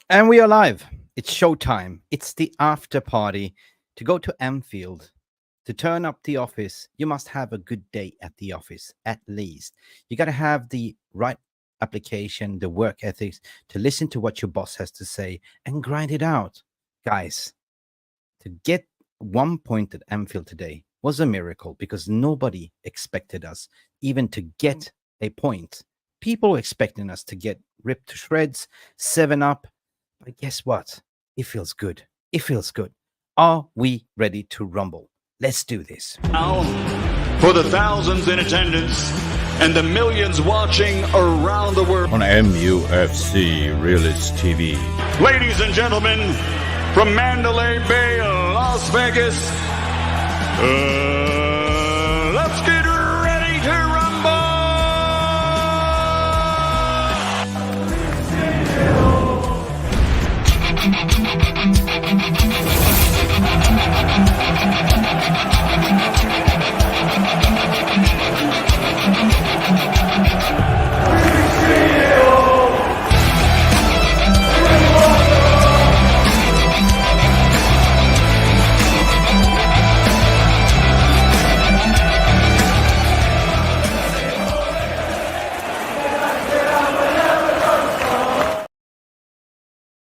And we are live. It's showtime. It's the after party. To go to Anfield, to turn up the office, you must have a good day at the office, at least. You got to have the right application, the work ethics to listen to what your boss has to say and grind it out. Guys, to get 1 point at Anfield today was a miracle because nobody expected us even to get a point. People were expecting us to get ripped to shreds, 7 up, but guess what? It feels good. It feels good. Are we ready to rumble? Let's do this. Now, for the thousands in attendance and the millions watching around the world on MUFC Realist TV. Ladies and gentlemen, from Mandalay Bay, Las Vegas, let's get ready to rumble!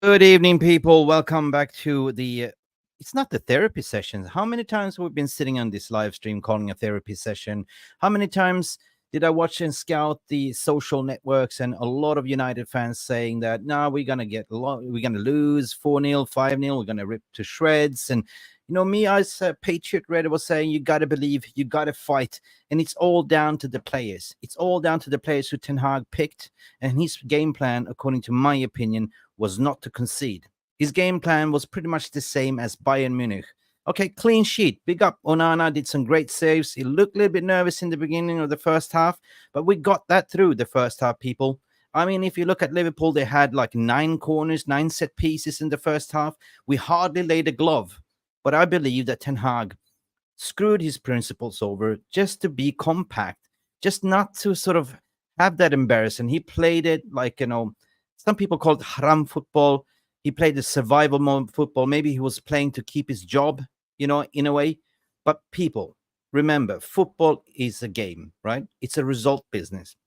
Good evening, people. Welcome back to the. It's not the therapy sessions. How many times we've been sitting on this live stream calling a therapy session? How many times did I watch and scout the social networks and a lot of United fans saying that no, we're gonna lose 4-0, 5-0, we're gonna rip to shreds. And you know, me as a Patriot Reader was saying, you gotta believe, you gotta fight, and it's all down to the players. It's all down to the players who Ten Hag picked, and his game plan, according to my opinion, was not to concede. His game plan was pretty much the same as Bayern Munich. Okay, clean sheet. Big up. Onana did some great saves. He looked a little bit nervous in the beginning of the first half, but we got that through the first half, people. I mean, if you look at Liverpool, they had like 9 corners, 9 set pieces in the first half. We hardly laid a glove. But I believe that Ten Hag screwed his principles over just to be compact, just not to sort of have that embarrassing. He played it like, some people call it haram football. He played the survival mode football. Maybe he was playing to keep his job, in a way. But people, remember, football is a game, right? It's a result business.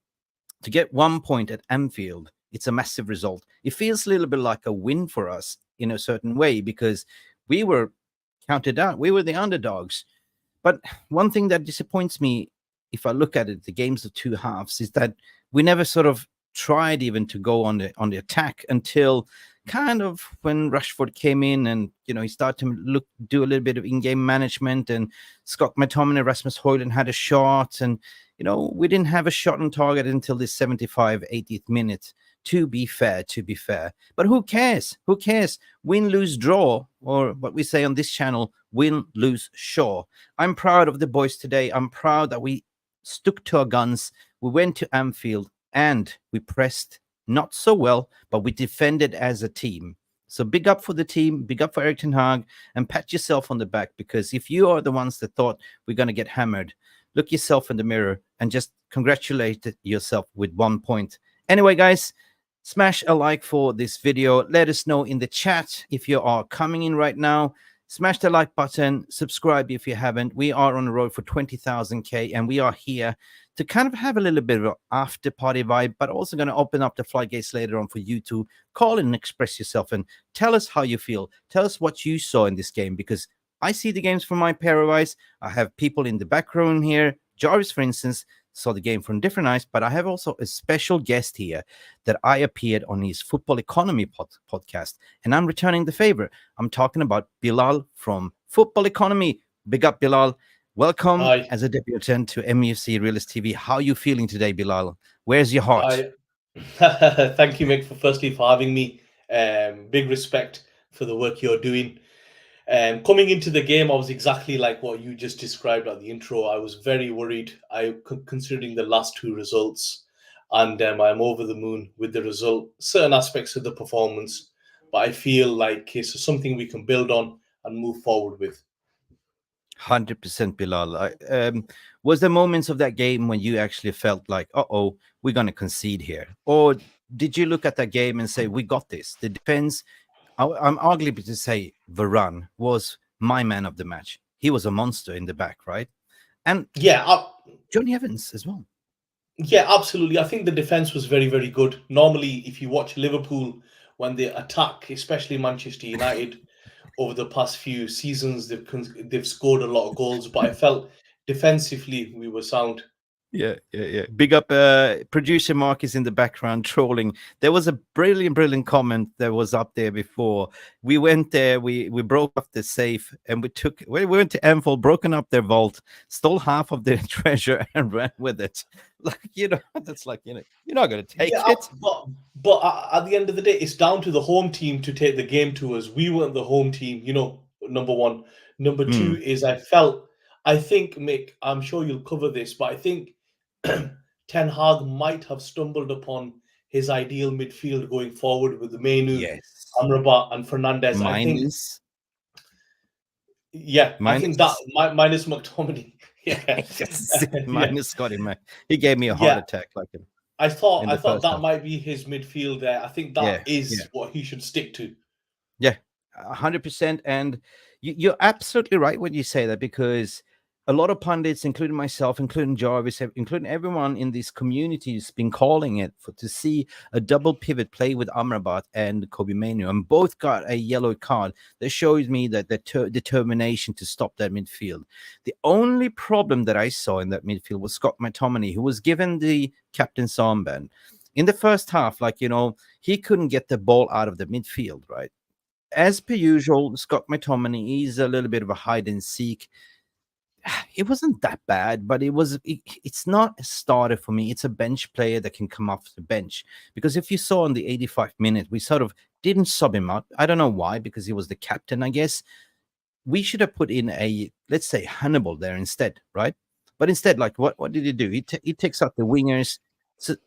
To get 1 point at Anfield, it's a massive result. It feels a little bit like a win for us in a certain way because we were counted out. We were the underdogs. But one thing that disappoints me, if I look at it, the games of two halves, is that we never sort of tried even to go on the attack until kind of when Rashford came in and he started to do a little bit of in-game management, and Scott McTominay, Rasmus Højlund had a shot, and we didn't have a shot on target until the 75th, 80th minute. To be fair, but who cares? Win, lose, draw, or what we say on this channel, win, lose, sure. I'm proud of the boys today. I'm proud that we stuck to our guns. We went to Anfield and we pressed not so well, but we defended as a team. So big up for the team, big up for Erik Ten Hag, and pat yourself on the back, because if you are the ones that thought we're going to get hammered, look yourself in the mirror and just congratulate yourself with 1 point. Anyway, guys, smash a like for this video. Let us know in the chat if you are coming in right now. Smash the like button. Subscribe if you haven't. We are on the road for 20,000K, and we are here to kind of have a little bit of an after party vibe, but also going to open up the floodgates later on for you to call in and express yourself and tell us how you feel. Tell us what you saw in this game, because I see the games from my pair of eyes. I have people in the back room here. Jarvis, for instance, saw the game from different eyes, but I have also a special guest here that I appeared on his Football Economy podcast, and I'm returning the favor. I'm talking about Bilal from Football Economy. Big up, Bilal. Welcome. Hi. As a debutant to MUFC Realist TV. How are you feeling today, Bilal? Where's your heart? Thank you, Mick, for having me. Big respect for the work you're doing. Coming into the game, I was exactly like what you just described at the intro. I was very worried, considering the last 2 results, and I'm over the moon with the result. Certain aspects of the performance, but I feel like it's something we can build on and move forward with. 100% Bilal. Was there moments of that game when you actually felt like, we're going to concede here? Or did you look at that game and say, we got this? The defense, I'm arguably to say Varane was my man of the match. He was a monster in the back, right? And Yeah, Johnny Evans as well. yeah, absolutely. I think the defense was very, very good. Normally, if you watch Liverpool when they attack, especially Manchester United, over the past few seasons, they've scored a lot of goals. But I felt defensively we were sound. Yeah. Big up producer Marcus in the background trolling. There was a brilliant comment that was up there before. We went there, we broke up the safe, and we went to Anfield, broken up their vault, stole half of their treasure and ran with it. Like, that's like, you're not going to take it. But at the end of the day, it's down to the home team to take the game to us. We weren't the home team, number one. Number two is I think, Mick, I'm sure you'll cover this, but I think Ten Hag might have stumbled upon his ideal midfield going forward with the Menu, Amrabat, and Fernandez. I think that minus McTominay. Minus Scotty Mac. He gave me a heart attack. I thought that might be his midfield there. I think that is what he should stick to. Yeah, 100%. And you're absolutely right when you say that, because a lot of pundits, including myself, including Jarvis, including everyone in this community, has been calling it to see a double pivot play with Amrabat and Kobe Mainoo, and both got a yellow card. That shows me that the determination to stop that midfield. The only problem that I saw in that midfield was Scott McTominay, who was given the captain's armband. In the first half, he couldn't get the ball out of the midfield, right? As per usual, Scott McTominay is a little bit of a hide and seek. It wasn't that bad, but it's not a starter for me. It's a bench player that can come off the bench, because if you saw in the 85th minute, we sort of didn't sub him out. I don't know why, because he was the captain, I guess. We should have put in let's say Hannibal there instead, right? But instead, what did he do? He takes out the wingers,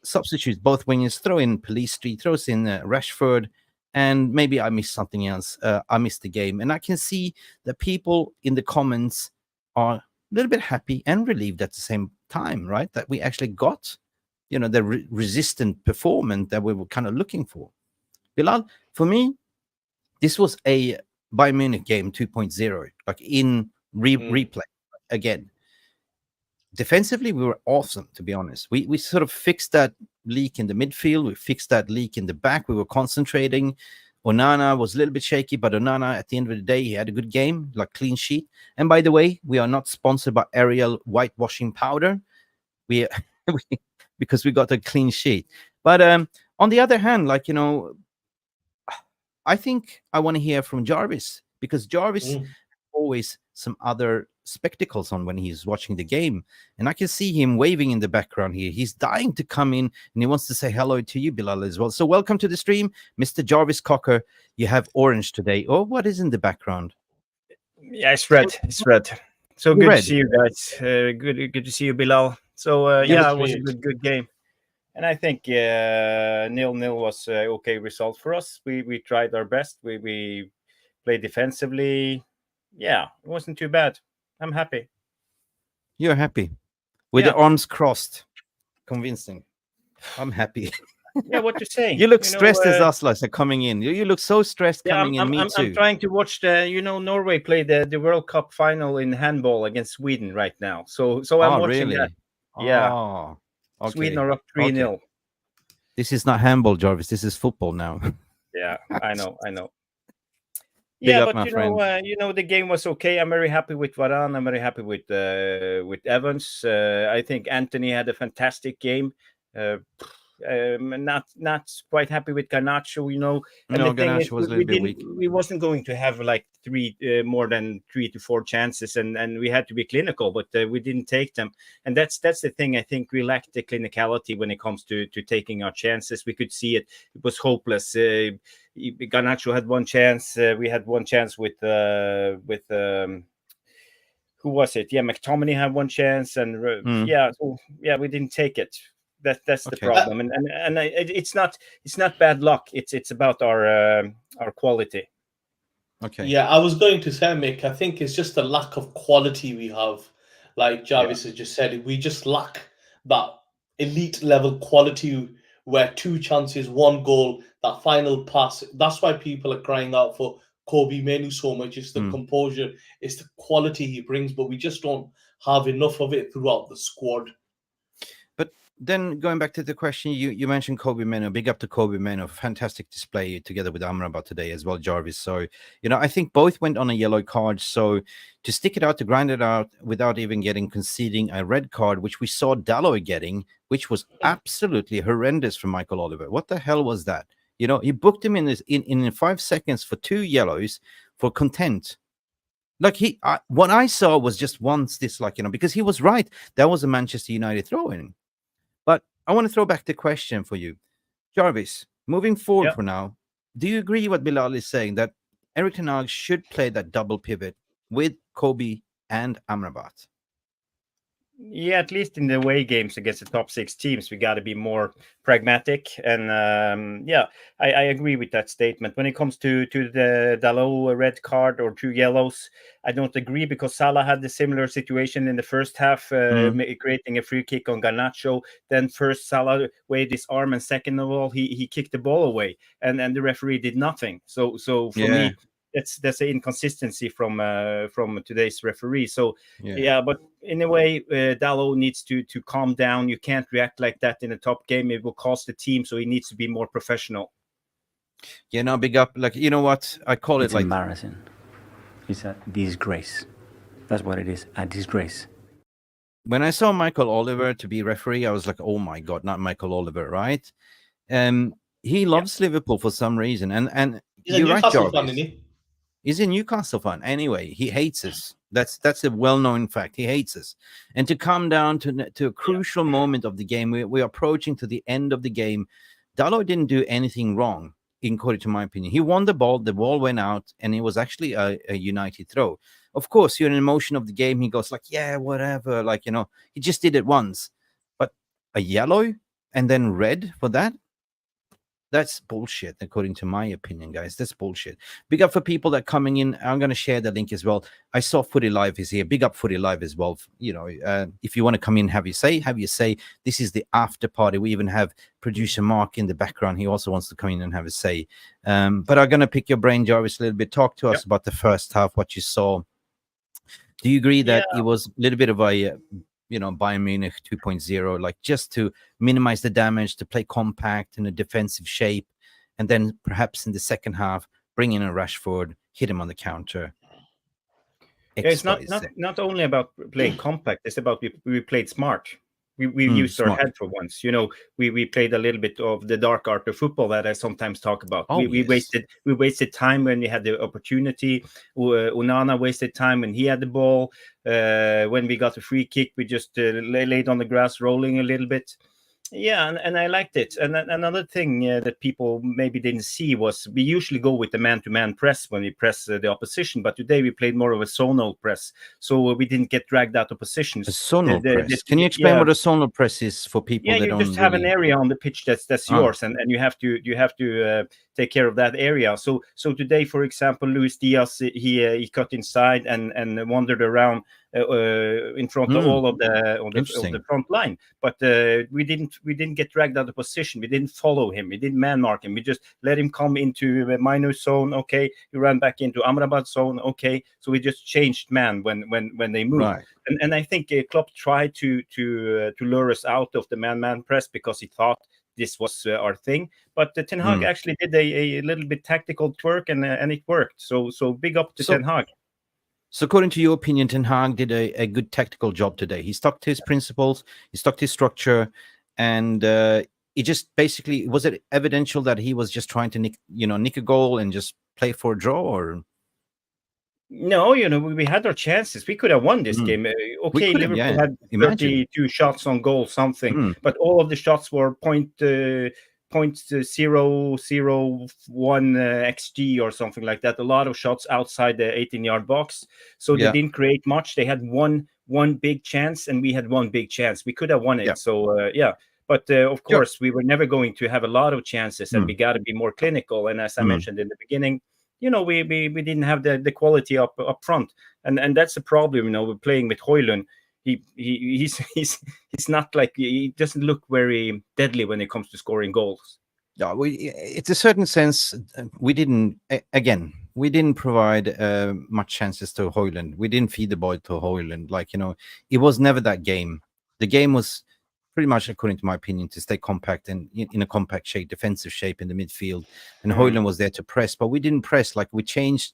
substitutes both wingers, throw in Police Street, throws in Rashford, and maybe I missed something else. I missed the game. And I can see that people in the comments are a little bit happy and relieved at the same time, right? That we actually got, the resistant performance that we were kind of looking for. Bilal, for me, this was a Bayern Munich game 2.0, like in replay again. Defensively, we were awesome, to be honest. We sort of fixed that leak in the midfield. We fixed that leak in the back. We were concentrating. Onana was a little bit shaky, but Onana, at the end of the day, he had a good game, clean sheet. And by the way, we are not sponsored by Ariel whitewashing powder. Because we got a clean sheet. But on the other hand, I think I want to hear from Jarvis, because Jarvis always some other spectacles on when he's watching the game, and I can see him waving in the background here. He's dying to come in, and he wants to say hello to you, Bilal, as well. So welcome to the stream, Mr. Jarvis Cocker. You have orange today. Oh, what is in the background? Yeah, it's red. So good to see you guys. Good to see you, Bilal. So it was a good game, and I think 0-0 was an okay result for us. We tried our best. We played defensively. Yeah, it wasn't too bad. I'm happy. You're happy with the arms crossed. Convincing. I'm happy. Yeah, what you saying? You look stressed as us, like coming in. You look so stressed coming in. Me too. I'm trying to watch Norway play the World Cup final in handball against Sweden right now. So I'm watching that. Yeah. Oh, okay. Sweden are up 3-0. Okay. This is not handball, Jarvis. This is football now. Yeah, I know. Big Yeah, up, but the game was okay. I'm very happy with Varane. I'm very happy with Evans. I think Anthony had a fantastic game. Not quite happy with Garnacho. And the thing is, was a little bit weak. We wasn't going to have more than 3 to 4 chances, and we had to be clinical, but we didn't take them. And that's the thing. I think we lacked the clinicality when it comes to taking our chances. We could see it. It was hopeless. Garnacho had one chance. We had one chance with who was it? Yeah, McTominay had one chance, and we didn't take it. That's the problem, and it's not bad luck. It's about our quality. Okay. Yeah, I was going to say, Mick, I think it's just the lack of quality we have. Like Jarvis has just said, we just lack that elite level quality where 2 chances, 1 goal, that final pass. That's why people are crying out for Kobe Manu so much. It's the composure, it's the quality he brings, but we just don't have enough of it throughout the squad. But then going back to the question, you mentioned Kobe Manu. Big up to Kobe Manu. Fantastic display together with Amrabat today as well, Jarvis. So, I think both went on a yellow card. So to stick it out, to grind it out without even conceding a red card, which we saw Dalot getting, which was absolutely horrendous from Michael Oliver. What the hell was that? He booked him in 5 seconds for 2 yellows for content. Like what I saw was just once this, because he was right. That was a Manchester United throw-in. But I want to throw back the question for you, Jarvis. Moving forward for now, do you agree what Bilal is saying that Erik ten Hag should play that double pivot with Kobe and Amrabat? Yeah, at least in the away games against the top 6 teams, we got to be more pragmatic. And I agree with that statement. When it comes to the Dalot red card or 2 yellows, I don't agree, because Salah had a similar situation in the first half, creating a free kick on Garnacho. Then first Salah waved his arm, and second of all, he kicked the ball away, and the referee did nothing. So for me, that's an inconsistency from today's referee. So but in a way, Dalot needs to calm down. You can't react like that in a top game. It will cost the team. So he needs to be more professional. Big up. You know what? I call it embarrassing. It's a disgrace. That's what it is. A disgrace. When I saw Michael Oliver to be referee, I was like, oh my God, not Michael Oliver, right? He loves Liverpool for some reason. And you're right, Jarvis. He's a Newcastle fan. Anyway, he hates us. That's a well-known fact. He hates us. And to come down to a crucial moment of the game, we're approaching to the end of the game. Dalot didn't do anything wrong, according to my opinion. He won the ball went out, and it was actually a United throw. Of course, you're in emotion of the game. He goes yeah, whatever. He just did it once. But a yellow and then red for that? That's bullshit, according to my opinion, guys. That's bullshit. Big up for people that are coming in. I'm going to share the link as well. I saw Footy Live is here. Big up Footy Live as well. If you want to come in, have your say. This is the after party. We even have producer Mark in the background. He also wants to come in and have a say. But I'm going to pick your brain, Jarvis, a little bit. Talk to us about the first half, what you saw. Do you agree that it was a little bit of a Bayern Munich 2.0, just to minimize the damage, to play compact in a defensive shape, and then perhaps in the second half, bring in a Rashford, hit him on the counter? It's not only about playing compact, it's about we played smart. We used our head for once. We played a little bit of the dark art of football that I sometimes talk about. We wasted time when we had the opportunity. Onana wasted time when he had the ball. When we got a free kick, we just laid on the grass, rolling a little bit. Yeah, and I liked it. And another thing that people maybe didn't see was we usually go with the man-to-man press when we press the opposition, but today we played more of a zonal press, so we didn't get dragged out of positions. A zonal press. Can you explain what a zonal press is for people that don't? You just have an area on the pitch that's yours, and you have to take care of that area. So today, for example, Luis Diaz he cut inside and wandered around in front of all of the front line, but we didn't get dragged out of position. We didn't follow him. We didn't man mark him. We just let him come into Minu's zone. Okay, he ran back into Amrabat's zone. Okay, so we just changed man when they moved. Right. And I think Klopp tried to lure us out of the man press because he thought this was our thing, but Ten Hag actually did a little bit tactical twerk, and it worked. So big up to Ten Hag. So according to your opinion, Ten Hag did a good tactical job today. He stuck to his principles, he stuck to his structure, and he just basically, was it evidential that he was just trying to nick a goal and just play for a draw, or? No, we had our chances. We could have won this game. Okay, Liverpool had 32 shots on goal, something, but all of the shots were 0.001 xG or something like that. A lot of shots outside the 18-yard box, so they didn't create much. They had one big chance, and we had one big chance. We could have won it. So but of course, we were never going to have a lot of chances, and we got to be more clinical. And as I mentioned in the beginning, we didn't have the quality up front, and that's a problem. We're playing with Højlund. he's not like, he doesn't look very deadly when it comes to scoring goals. Yeah, it's a certain sense. We didn't provide much chances to Højlund. We didn't feed the ball to Højlund. Like, it was never that game. The game was pretty much, according to my opinion, to stay compact and in a compact shape, defensive shape in the midfield. And Højlund was there to press, but we didn't press. Like, we changed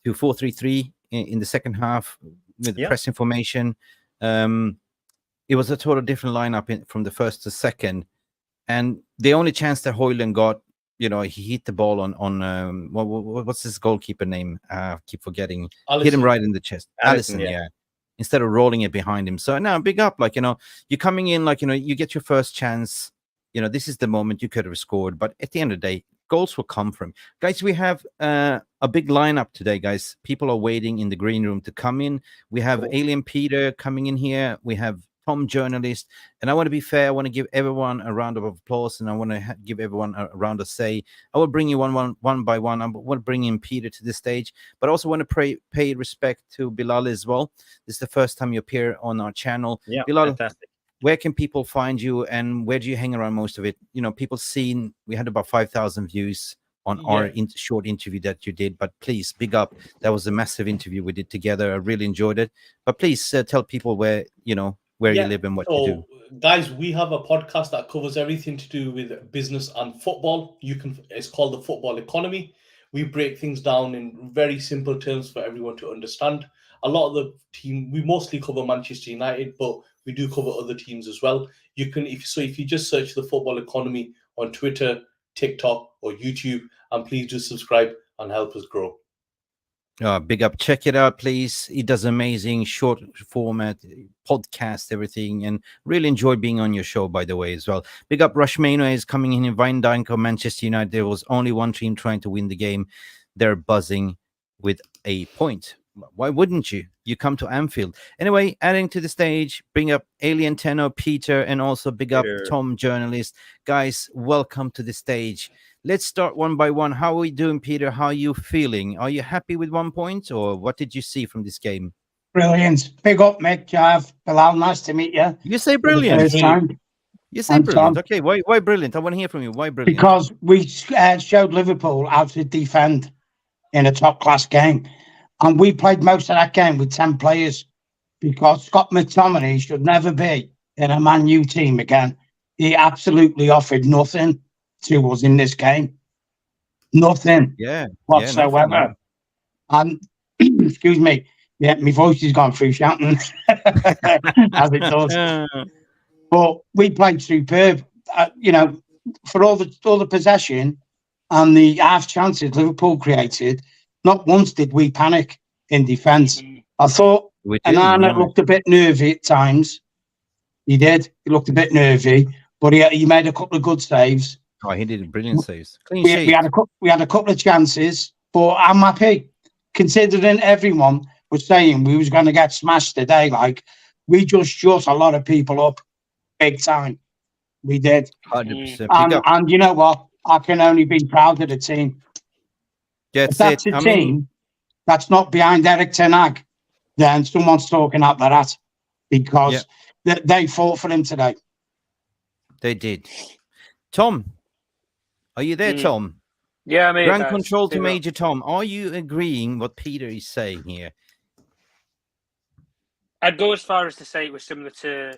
to 4-3-3 in the second half with pressing formation. It was a total different lineup from the first to second. And the only chance that Højlund got, he hit the ball on what's his goalkeeper name? I keep forgetting. Alisson. Hit him right in the chest. Alisson, yeah. Instead of rolling it behind him. So now, big up. Like, you're coming in, like, you get your first chance. This is the moment you could have scored. But at the end of the day, goals will come from. Guys, we have a big lineup today, guys. People are waiting in the green room to come in. We have Alien Peter coming in here. We have Tom, journalist, and I want to be fair. I want to give everyone a round of applause, and I want to give everyone a round of say. I will bring you one by one. I want to bring in Peter to the stage, but I also want to pay respect to Bilal as well. This is the first time you appear on our channel. Yeah, Bilal, fantastic. Where can people find you, and where do you hang around most of it? People seen we had about 5,000 views on our short interview that you did, but please, big up. That was a massive interview we did together. I really enjoyed it. But please tell people where you live and what you do. Guys, we have a podcast that covers everything to do with business and football. It's called The Football Economy. We break things down in very simple terms for everyone to understand. A lot of the team, we mostly cover Manchester United, but we do cover other teams as well. If you just search The Football Economy on Twitter, TikTok, or YouTube, and please do subscribe and help us grow. Big up. Check it out, please. He does amazing short format podcast, everything, and really enjoyed being on your show, by the way, as well. Big up. Rushmano is coming in Van Dijk of Manchester United. There was only one team trying to win the game. They're buzzing with a point. Why wouldn't you? You come to Anfield. Anyway, adding to the stage, bring up Alien Tenor, Peter, and also big up Tom, journalist. Guys, welcome to the stage. Let's start one by one. How are we doing, Peter? How are you feeling? Are you happy with 1 point, or what did you see from this game? Brilliant. Big up, Mick, Jav, Bilal, nice to meet you. You say brilliant. You say brilliant. Okay, why brilliant? I want to hear from you. Why brilliant? Because we showed Liverpool how to defend in a top-class game. And we played most of that game with 10 players, because Scott McTominay should never be in a Man U team again. He absolutely offered nothing to us in this game. Nothing. Whatsoever. Nothing. And excuse me, my voice has gone through shouting as it does. But we played superb. For all the possession and the half chances Liverpool created, not once did we panic in defence. I thought Anana looked a bit nervy at times. He did. He looked a bit nervy, but he made a couple of good saves. Oh, he did brilliant saves. We had a couple of chances, but I'm happy, considering everyone was saying we was going to get smashed today. Like, we just shut a lot of people up, big time. We did. 100%. And you know what? I can only be proud of the team. If that's a team that's not behind Eric Ten Hag, then someone's talking out their hat, because they fought for him today. They did. Tom, are you there, Tom? Yeah, I mean, Grand control to Major Tom. Are you agreeing what Peter is saying here? I'd go as far as to say it was similar to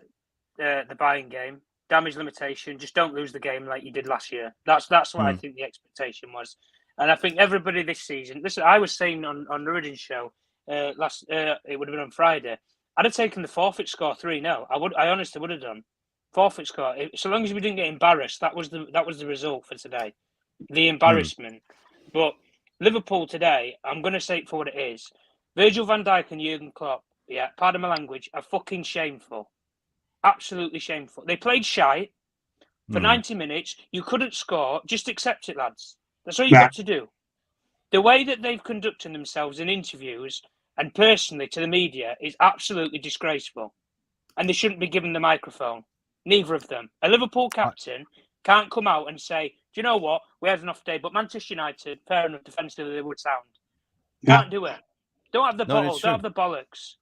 the Bayern game. Damage limitation. Just don't lose the game like you did last year. That's what I think the expectation was. And I think everybody this season, listen, I was saying on Nuruddin's show it would have been on Friday, I'd have taken the forfeit score 3-0. I honestly would have done. Forfeit score. So long as we didn't get embarrassed, that was the result for today. The embarrassment. But Liverpool today, I'm going to say it for what it is. Virgil van Dijk and Jurgen Klopp, pardon my language, are fucking shameful. Absolutely shameful. They played shite for 90 minutes. You couldn't score. Just accept it, lads. That's all you've got to do. The way that they've conducted themselves in interviews and personally to the media is absolutely disgraceful. And they shouldn't be given the microphone. Neither of them. A Liverpool captain can't come out and say, do you know what? We had an off day, but Manchester United, fair enough, defensively, they would sound. Can't do it. Don't have the bottle. Don't have the bollocks.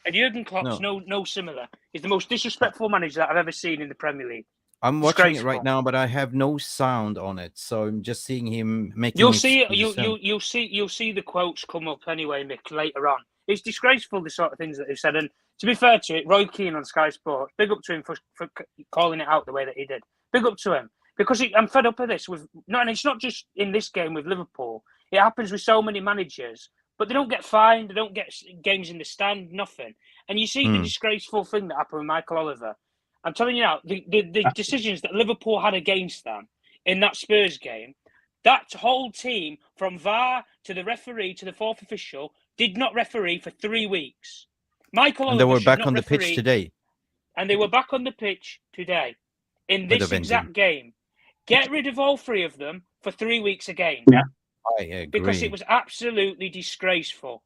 And Jurgen Klopp's no similar. He's the most disrespectful manager that I've ever seen in the Premier League. I'm watching it right now, but I have no sound on it, so I'm just seeing him making. You'll see it. You'll see the quotes come up anyway, Mick, later on. It's disgraceful, the sort of things that they've said. And to be fair to it, Roy Keane on Sky Sports, big up to him for calling it out the way that he did. Big up to him, because I'm fed up of this. And it's not just in this game with Liverpool. It happens with so many managers, but they don't get fined. They don't get games in the stand. Nothing. And you see the disgraceful thing that happened with Michael Oliver. I'm telling you now, the decisions that Liverpool had against them in that Spurs game, that whole team, from VAR to the referee to the fourth official, did not referee for 3 weeks. Michael Oliver, and they were back on the pitch today. And they were back on the pitch today in this exact game. Get rid of all 3 of them for 3 weeks again. Yeah, I agree. Because it was absolutely disgraceful.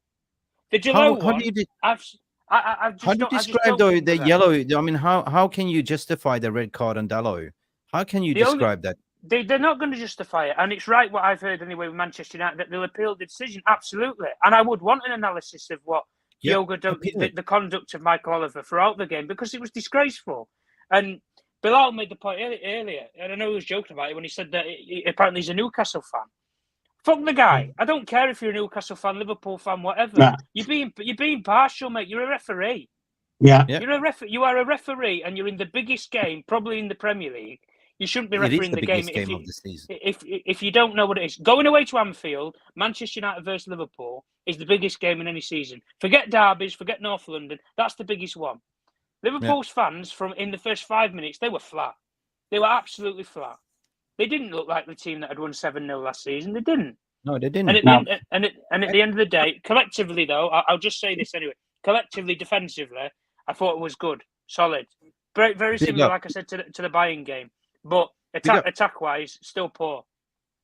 The Jalou one, how do you describe the yellow? I mean, how can you justify the red card on Dalot? How can you describe that? They're not going to justify it, and it's right what I've heard anyway with Manchester United that they'll appeal the decision. Absolutely, and I would want an analysis of what the conduct of Michael Oliver throughout the game, because it was disgraceful. And Bilal made the point earlier, and I know he was joking about it when he said that apparently he's a Newcastle fan. Fuck the guy. I don't care if you're a Newcastle fan, Liverpool fan, whatever. Nah. You're being partial, mate. You're a referee. Yeah. You are a referee, and you're in the biggest game, probably in the Premier League. You shouldn't be refereeing the game of the season. If you don't know what it is. Going away to Anfield, Manchester United versus Liverpool is the biggest game in any season. Forget derbies, forget North London. That's the biggest one. Liverpool's fans, in the first 5 minutes, they were flat. They were absolutely flat. They didn't look like the team that had won 7-0 last season. They didn't. No, they didn't. And at the end of the day, collectively, though, I'll just say this anyway. Collectively, defensively, I thought it was good, solid. Very, very similar, like I said, to the Bayern game. But attack-wise, still poor.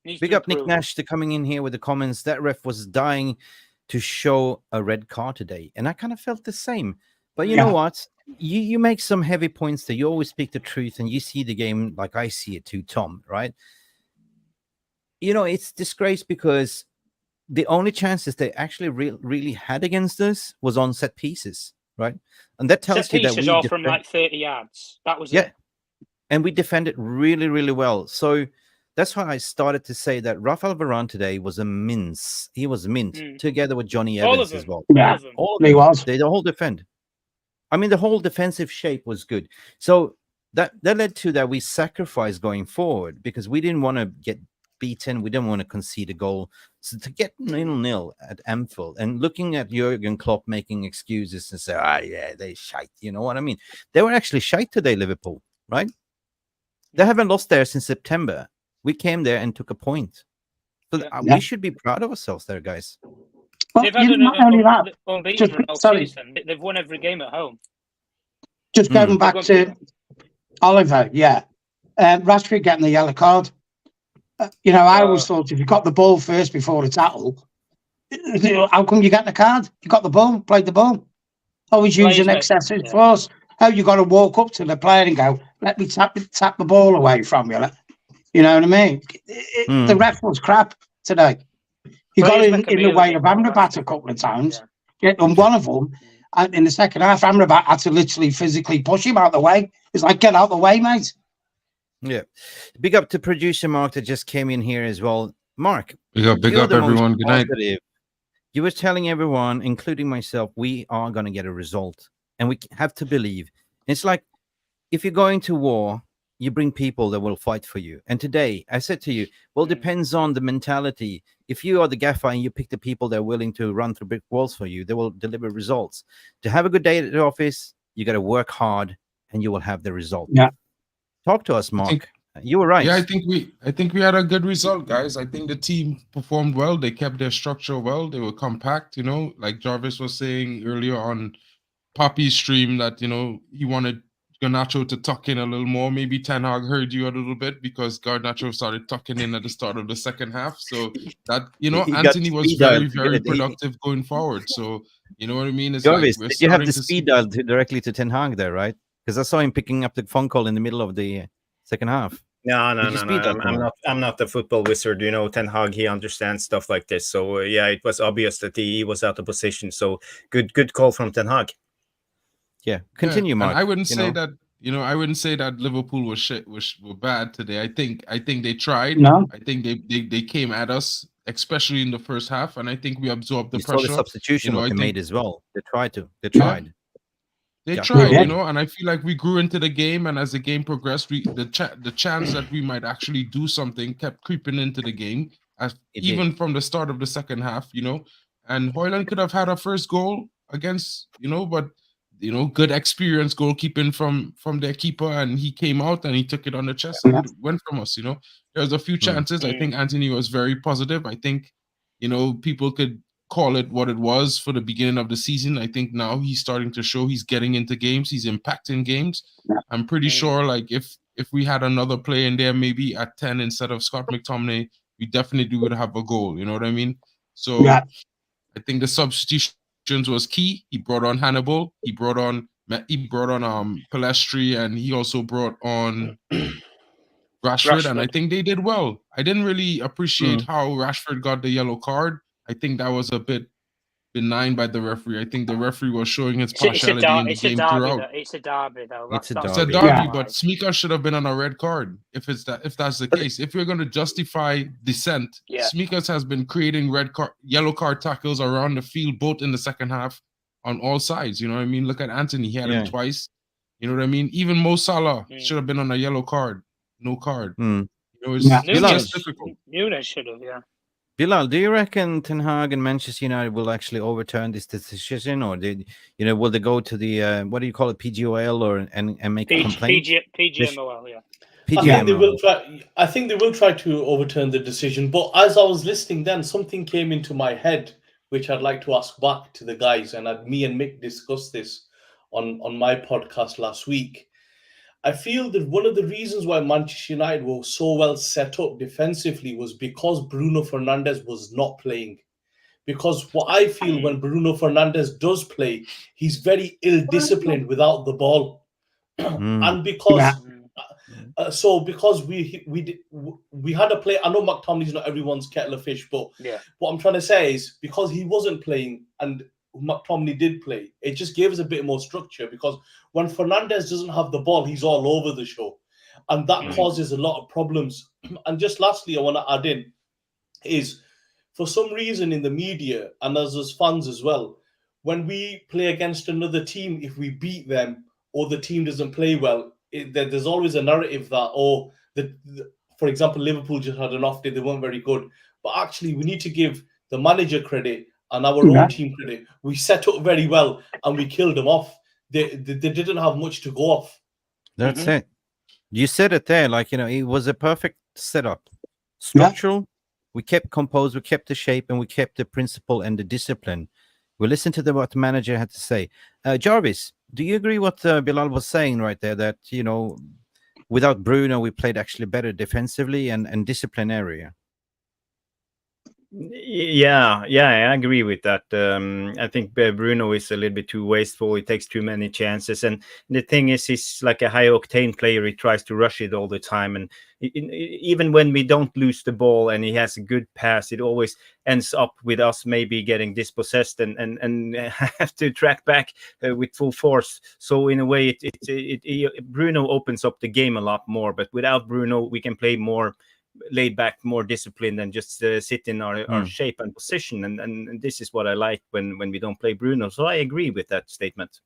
Big up Nick Nash to coming in here with the comments. That ref was dying to show a red card today. And I kind of felt the same. But you know what? You make some heavy points there. You always speak the truth and you see the game like I see it too, Tom, right? You know, it's disgrace because the only chances they actually really had against us was on set pieces, right? And that tells you that we all from like 30 yards. That was it. And we defended really, really well. So that's why I started to say that Rafael Varane today was a mince. He was mint together with Johnny Evans as well. Yeah, he was. They the whole defend. I mean, the whole defensive shape was good. So that led to that we sacrificed going forward because we didn't want to get beaten. We didn't want to concede a goal. So to get 0-0 at Anfield and looking at Jurgen Klopp making excuses and say, they shite. You know what I mean? They were actually shite today, Liverpool, right? They haven't lost there since September. We came there and took a point. So we should be proud of ourselves there, guys. Well, they've had they've won every game at home. Just going back to Oliver, Rashford getting the yellow card. I always thought if you got the ball first before the tackle, how come you get the card? You got the ball, played the ball. Always using excessive force. How you got to walk up to the player and go, let me tap the ball away from you. You know what I mean? The ref was crap today. He got in the way of Amrabat a couple of times. And one of them, in the second half, Amrabat had to literally physically push him out of the way. It's like, get out of the way, mate. Yeah. Big up to producer Mark that just came in here as well. Mark. Big up everyone. Good night. You were telling everyone, including myself, we are going to get a result. And we have to believe. It's like, if you're going to war, you bring people that will fight for you. And today, I said to you, well, it depends on the mentality. If you are the gaffer and you pick the people that are willing to run through brick walls for you, they will deliver results. To have a good day at the office, you got to work hard and you will have the result. Yeah. Talk to us, Mark. You were right. Yeah, I think we had a good result, guys. I think the team performed well. They kept their structure well. They were compact, like Jarvis was saying earlier on Poppy's stream that, he wanted Garnacho to tuck in a little more. Maybe Ten Hag heard you a little bit because Garnacho started tucking in at the start of the second half. So that, Anthony was very, very productive going forward. So, you know what I mean? It's Jarvis, like you have the speed dial directly to Ten Hag there, right? Because I saw him picking up the phone call in the middle of the second half. No. I'm not the football wizard. Ten Hag, he understands stuff like this. So, it was obvious that he was out of position. So, good call from Ten Hag. Yeah, continue, Mark. And I wouldn't say that. I wouldn't say that Liverpool was shit, were bad today. I think they tried. No. I think they came at us, especially in the first half, and I think we absorbed the you pressure. saw the substitution what I they think made as well. They tried. They Yeah. tried, Yeah. and I feel like we grew into the game, and as the game progressed, the chance that we might actually do something kept creeping into the game, even from the start of the second half, and Højlund could have had a first goal against, but good experience goalkeeping from their keeper, and he came out and he took it on the chest and it went from us. There was a few chances. I think Anthony was very positive. I think, people could call it what it was for the beginning of the season. I think now he's starting to show he's getting into games, he's impacting games. I'm pretty sure, like, if we had another player in there, maybe at 10 instead of Scott McTominay, we definitely would have a goal. You know what I mean? So I think the substitutions was key. He brought on Hannibal, he brought on Palestri, and he also brought on Rashford, and I think they did well. I didn't really appreciate how Rashford got the yellow card. I think that was a bit benign by the referee. I think the referee was showing his partiality in the game throughout. It's a derby, though. It's a derby, but Smika should have been on a red card if that's the case. If you're going to justify dissent, Smikas has been creating yellow card tackles around the field, both in the second half on all sides. You know what I mean? Look at Anthony; he had him twice. You know what I mean? Even Mo Salah should have been on a yellow card, no card. It's just difficult. Nunes should have, Bilal, do you reckon Ten Hag and Manchester United will actually overturn this decision, or will they go to the what do you call it, PGOL, and make a complaint? PGMOL, yeah. I think they will try to overturn the decision. But as I was listening, then something came into my head which I'd like to ask back to the guys, and me and Mick discussed this on my podcast last week. I feel that one of the reasons why Manchester United were so well set up defensively was because Bruno Fernandes was not playing. Because what I feel when Bruno Fernandes does play, he's very ill-disciplined without the ball. And because because we had a play, I know McTominay's not everyone's kettle of fish, but what I'm trying to say is because he wasn't playing and McTominay did play, it just gave us a bit more structure, because when Fernandes doesn't have the ball, he's all over the show, and that causes a lot of problems. And just lastly, I want to add in is, for some reason in the media and as fans as well, when we play against another team, if we beat them or the team doesn't play well, there's always a narrative that, for example, Liverpool just had an off day, they weren't very good. But actually, we need to give the manager credit and our own team credit. We set up very well and we killed them off. They didn't have much to go off. That's it. You said it there, it was a perfect setup. Structural, we kept composed, we kept the shape, and we kept the principle and the discipline. We listened to what the manager had to say. Jarvis, do you agree what Bilal was saying right there, that, without Bruno, we played actually better defensively and discipline area? Yeah, I agree with that. I think Bruno is a little bit too wasteful. He takes too many chances, and the thing is, he's like a high octane player. He tries to rush it all the time, and even when we don't lose the ball and he has a good pass, it always ends up with us maybe getting dispossessed and have to track back with full force. So in a way, Bruno opens up the game a lot more. But without Bruno, we can play more laid back, more disciplined, and just sit in our shape and position, and this is what I like when we don't play Bruno. So I agree with that statement.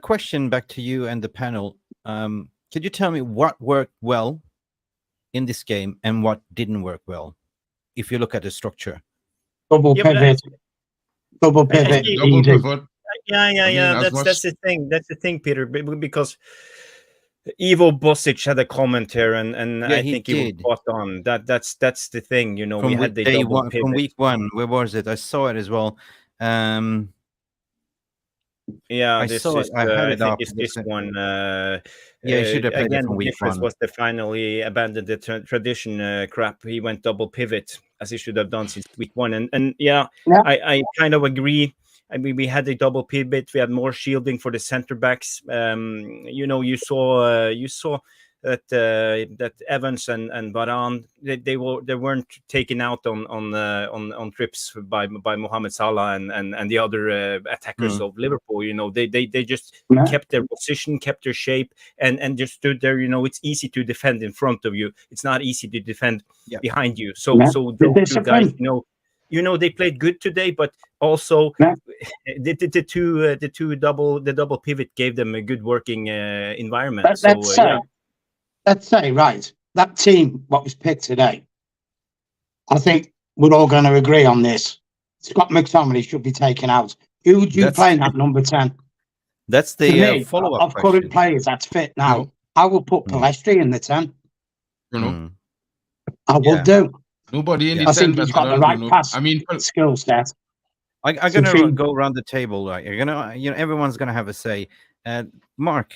Question back to you and the panel. Could you tell me what worked well in this game and what didn't work well, if you look at the structure? Double pivot. Double pivot. Yeah. That's the thing. That's the thing, Peter, because Ivo Bosic had a comment here, and I think he was spot on. That's the thing, From we had the double pivot. From week one, where was it? I saw it as well. I had it up. This one. You should have played again, it from week one. Was the final. He abandoned the tradition crap. He went double pivot, as he should have done since week one. And I kind of agree. I mean, we had a double pivot. We had more shielding for the center backs. You saw that Evans and Varane they weren't taken out on trips by Mohamed Salah and the other attackers of Liverpool. You know, they just kept their position, kept their shape, and just stood there. You know, it's easy to defend in front of you. It's not easy to defend behind you. So those two guys, you know, they played good today, but also the double pivot gave them a good working environment. Let's say, right, that team, what was picked today, I think we're all going to agree on this. Scott McTominay should be taken out. Who would you play in that number 10? That's the follow-up of current players that's fit now. I will put Palestri in the 10. I will do. Nobody in the 10. I think he's got the right pass skill set. I'm going to go around the table. Right? You're gonna, everyone's going to have a say. Mark,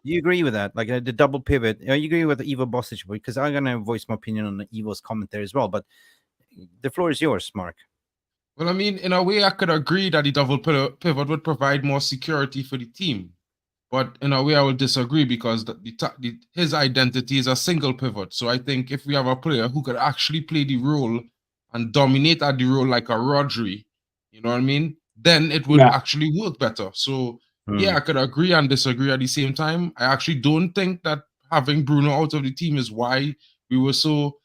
you agree with that? Like the double pivot? You agree with Ivo Bosic? Because I'm going to voice my opinion on Ivo's comment there as well. But the floor is yours, Mark. Well, I mean, in a way, I could agree that the double pivot would provide more security for the team. But in a way, I will disagree because his identity is a single pivot. So I think if we have a player who could actually play the role and dominate at the role like a Rodri, you know what I mean? Then it would actually work better. So yeah, I could agree and disagree at the same time. I actually don't think that having Bruno out of the team is why we were so,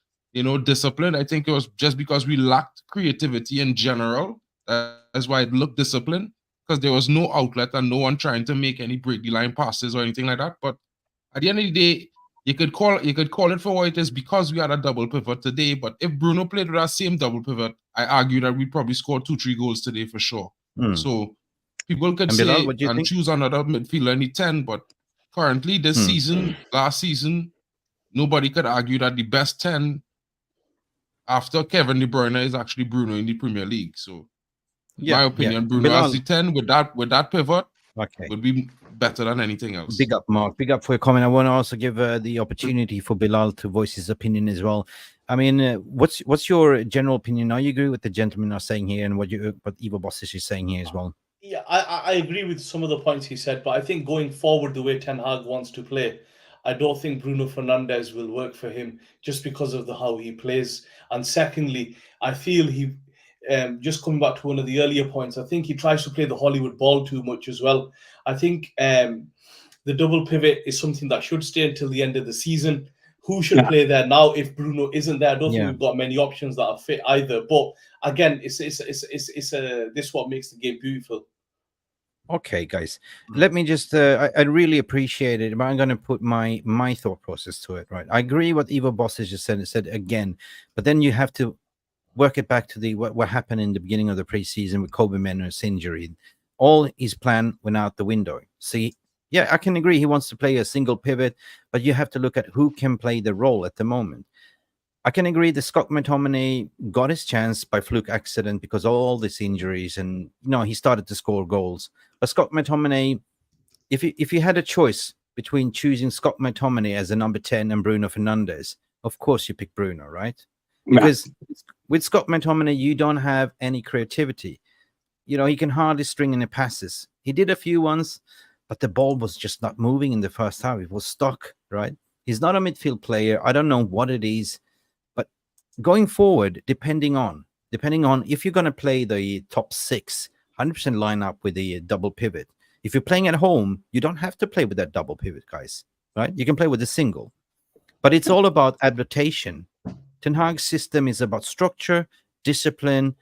disciplined. I think it was just because we lacked creativity in general. That's why it looked disciplined, because there was no outlet and no one trying to make any break the line passes or anything like that. But at the end of the day, you could call it for what it is, because we had a double pivot today. But if Bruno played with that same double pivot, I argue that we'd probably score 2-3 goals today for sure. So people could say Bilal, and choose another midfielder in the 10, but currently this season, last season, nobody could argue that the best 10 after Kevin De Bruyne is actually Bruno in the Premier League. So in my opinion, Bruno Bilal, as the 10 with that pivot would be better than anything else. Big up, Mark. Big up for your comment. I want to also give the opportunity for Bilal to voice his opinion as well. I mean, what's your general opinion? Now, you agree with the gentlemen are saying here and what Ivo Bosic is saying here as well? Yeah, I agree with some of the points he said, but I think going forward, the way Ten Hag wants to play, I don't think Bruno Fernandes will work for him just because of how he plays. And secondly, I feel he, just coming back to one of the earlier points, I think he tries to play the Hollywood ball too much as well. I think the double pivot is something that should stay until the end of the season. Who should play there now if Bruno isn't there? I don't think we've got many options that are fit either. But again, it's this what makes the game beautiful. Okay, guys, let me just, I really appreciate it, but I'm going to put my thought process to it, right? I agree what Ivo Bosic just said again, but then you have to work it back to what happened in the beginning of the preseason with Kobe Manu's injury. All his plan went out the window. See, yeah, I can agree he wants to play a single pivot, but you have to look at who can play the role at the moment. I can agree that Scott McTominay got his chance by fluke accident because of all these injuries, and he started to score goals. But Scott McTominay, if you had a choice between choosing Scott McTominay as a number 10 and Bruno Fernandes, of course you pick Bruno, right? Because with Scott McTominay, you don't have any creativity. He can hardly string any passes. He did a few ones, but the ball was just not moving in the first half. It was stuck, right? He's not a midfield player. I don't know what it is. Going forward, depending on if you're going to play the top 6, 100% lineup with the double pivot. If you're playing at home, you don't have to play with that double pivot, guys, right? You can play with a single. But it's all about adaptation. Ten Hag's system is about structure, discipline,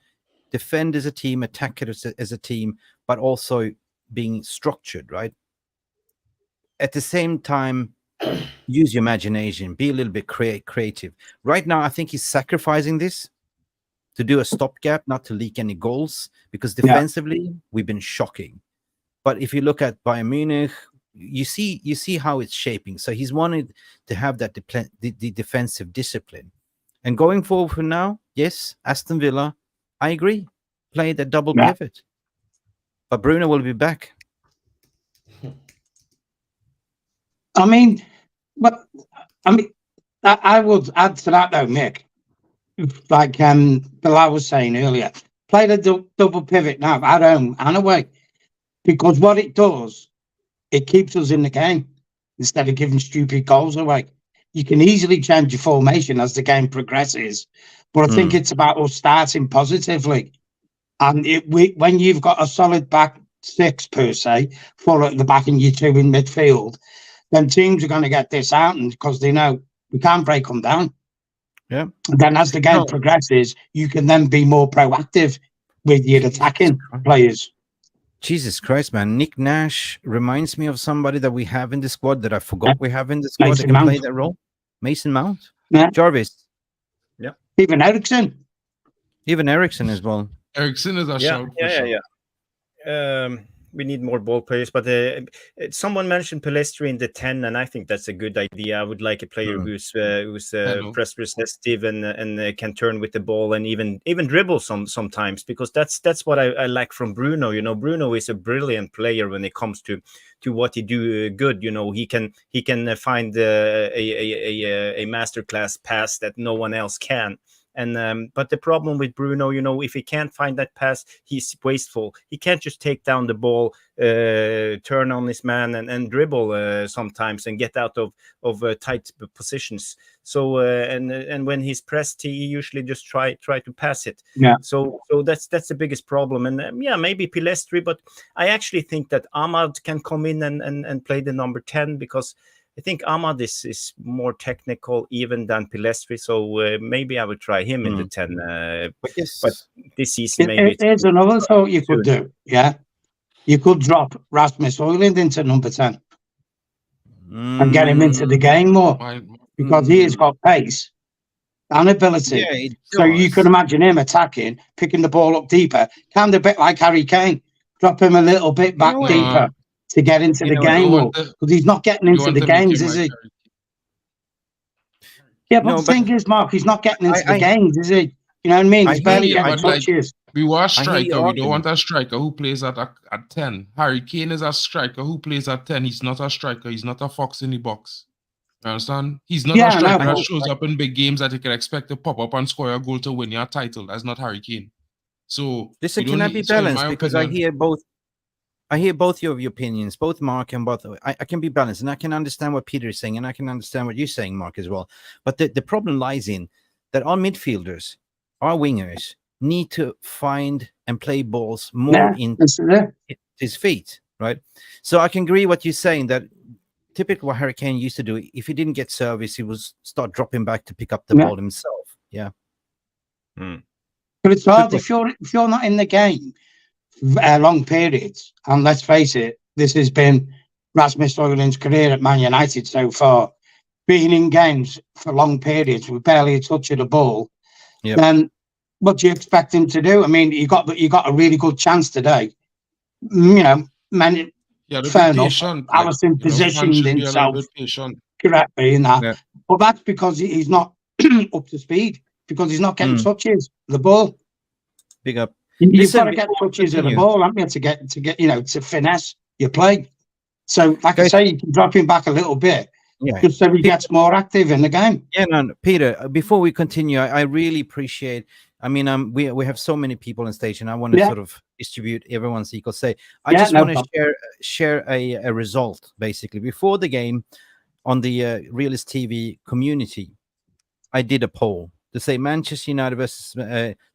defend as a team, attack as a team, but also being structured, right? At the same time, use your imagination, be a little bit creative. Right now, I think he's sacrificing this to do a stopgap, not to leak any goals, because defensively, we've been shocking. But if you look at Bayern Munich, you see how it's shaping. So he's wanted to have that the defensive discipline. And going forward from now, yes, Aston Villa, I agree, play the double pivot. But Bruno will be back. I would add to that though, Mick. Like Bilal was saying earlier, play the double pivot now at home and away, because what it does, it keeps us in the game. instead of giving stupid goals away. You can easily change your formation as the game progresses, but I think it's about us starting positively. And when you've got a solid back six, per se, 4 at the back and you 2 in midfield, then teams are going to get disheartened because they know we can't break them down. Yeah. And then as the game progresses, you can then be more proactive with your attacking players. Jesus Christ, man. Nick Nash reminds me of somebody that we have in the squad that I forgot we have in the squad that can play that role. Mason Mount. Yeah. Jarvis. Yeah. Even Ericsson. Even Ericsson as well. Ericsson is a shout. We need more ball players, but someone mentioned Pelestri in the 10, and I think that's a good idea. I would like a player who's press resistive and can turn with the ball and even dribble sometimes, because that's what I like from Bruno. You know, Bruno is a brilliant player when it comes to what he do good. You know, he can find a masterclass pass that no one else can. And but the problem with Bruno, you know, if he can't find that pass, he's wasteful. He can't just take down the ball, turn on his man and dribble sometimes and get out of tight positions. So and when he's pressed, he usually just try to pass it. Yeah. So that's the biggest problem. And maybe Pelestri, but I actually think that Ahmad can come in and play the number 10, because I think Ahmad is more technical even than Pelestri, so maybe I would try him in the 10. But this season, maybe there's another thought you could do. Yeah, you could drop Rasmus Højlund into number 10 and get him into the game more, because he has got pace and ability. Yeah, so you can imagine him attacking, picking the ball up deeper, kind of a bit like Harry Kane. Drop him a little bit back deeper to get into the game more, because he's not getting into the games, is he? Yeah, but the thing is, Mark, he's not getting into the games, is he? You know what I mean? He's barely getting touches. We want a striker. We don't want a striker who plays at 10. Harry Kane is a striker who plays at 10. He's not a striker. He's not a fox in the box. You understand? He's not a striker that shows up in big games that you can expect to pop up and score a goal to win your title. That's not Harry Kane. So listen, can I be balanced? Because I hear both of your opinions, both Mark and both. I can be balanced, and I can understand what Peter is saying, and I can understand what you're saying, Mark, as well. But the problem lies in that our midfielders, our wingers, need to find and play balls more in his feet, right? So I can agree what you're saying, that typically what Harry Kane used to do, if he didn't get service, he was start dropping back to pick up the ball himself. Yeah. But it's hard if you're not in the game long periods, and let's face it, this has been Rasmus Højlund's career at Man United so far, being in games for long periods with barely a touch of the ball. Then what do you expect him to do? I mean, you got a really good chance today. You know, fair enough. Alisson positioned himself correctly in that, but that's because he's not up to speed, because he's not getting touches the ball. Big up. You've got to get touches of the ball, haven't you, to get to finesse your play. So, like I say, you can drop him back a little bit, just so he gets more active in the game. Yeah, no, Peter. Before we continue, I really appreciate. I mean, we have so many people on stage, and I want to sort of distribute everyone's equal say. I just want to share a result basically before the game on the Realist TV community. I did a poll to say Manchester United versus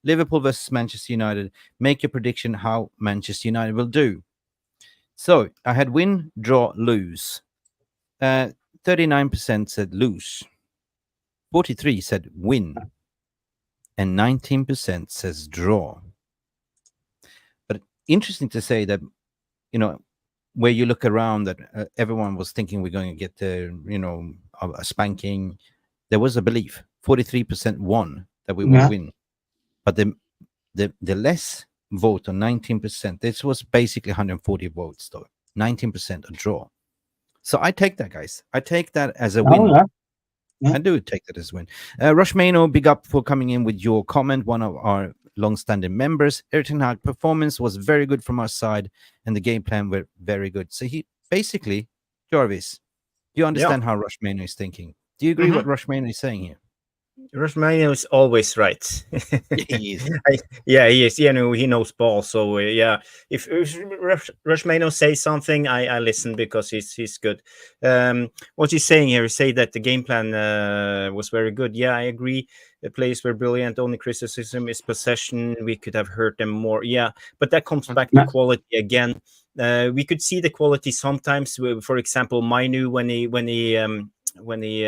Liverpool versus Manchester United. Make your prediction how Manchester United will do. So I had win, draw, lose. 39% said lose. 43% said win. And 19% says draw. But interesting to say that, you know, where you look around, that everyone was thinking we're going to get a spanking. There was a belief. 43% won that we will win, but the less vote on 19%. This was basically 140 votes, though. 19% a draw. So I take that, guys. I take that as a win. I do take that as a win. Rush Mano, big up for coming in with your comment. One of our long-standing members. Ayrton Hag performance was very good from our side, and the game plan were very good. So he basically, Jarvis, do you understand how Rush Mano is thinking? Do you agree what Rush Mano is saying here? Rushmano is always right. He is. Yeah, he is. He knows ball. So if Rushmano says something, I listen because he's good. What he's saying here is say that the game plan was very good. Yeah, I agree. The plays were brilliant. Only criticism is possession. We could have hurt them more. Yeah, but that comes back to quality again. We could see the quality sometimes. For example, Mainu when he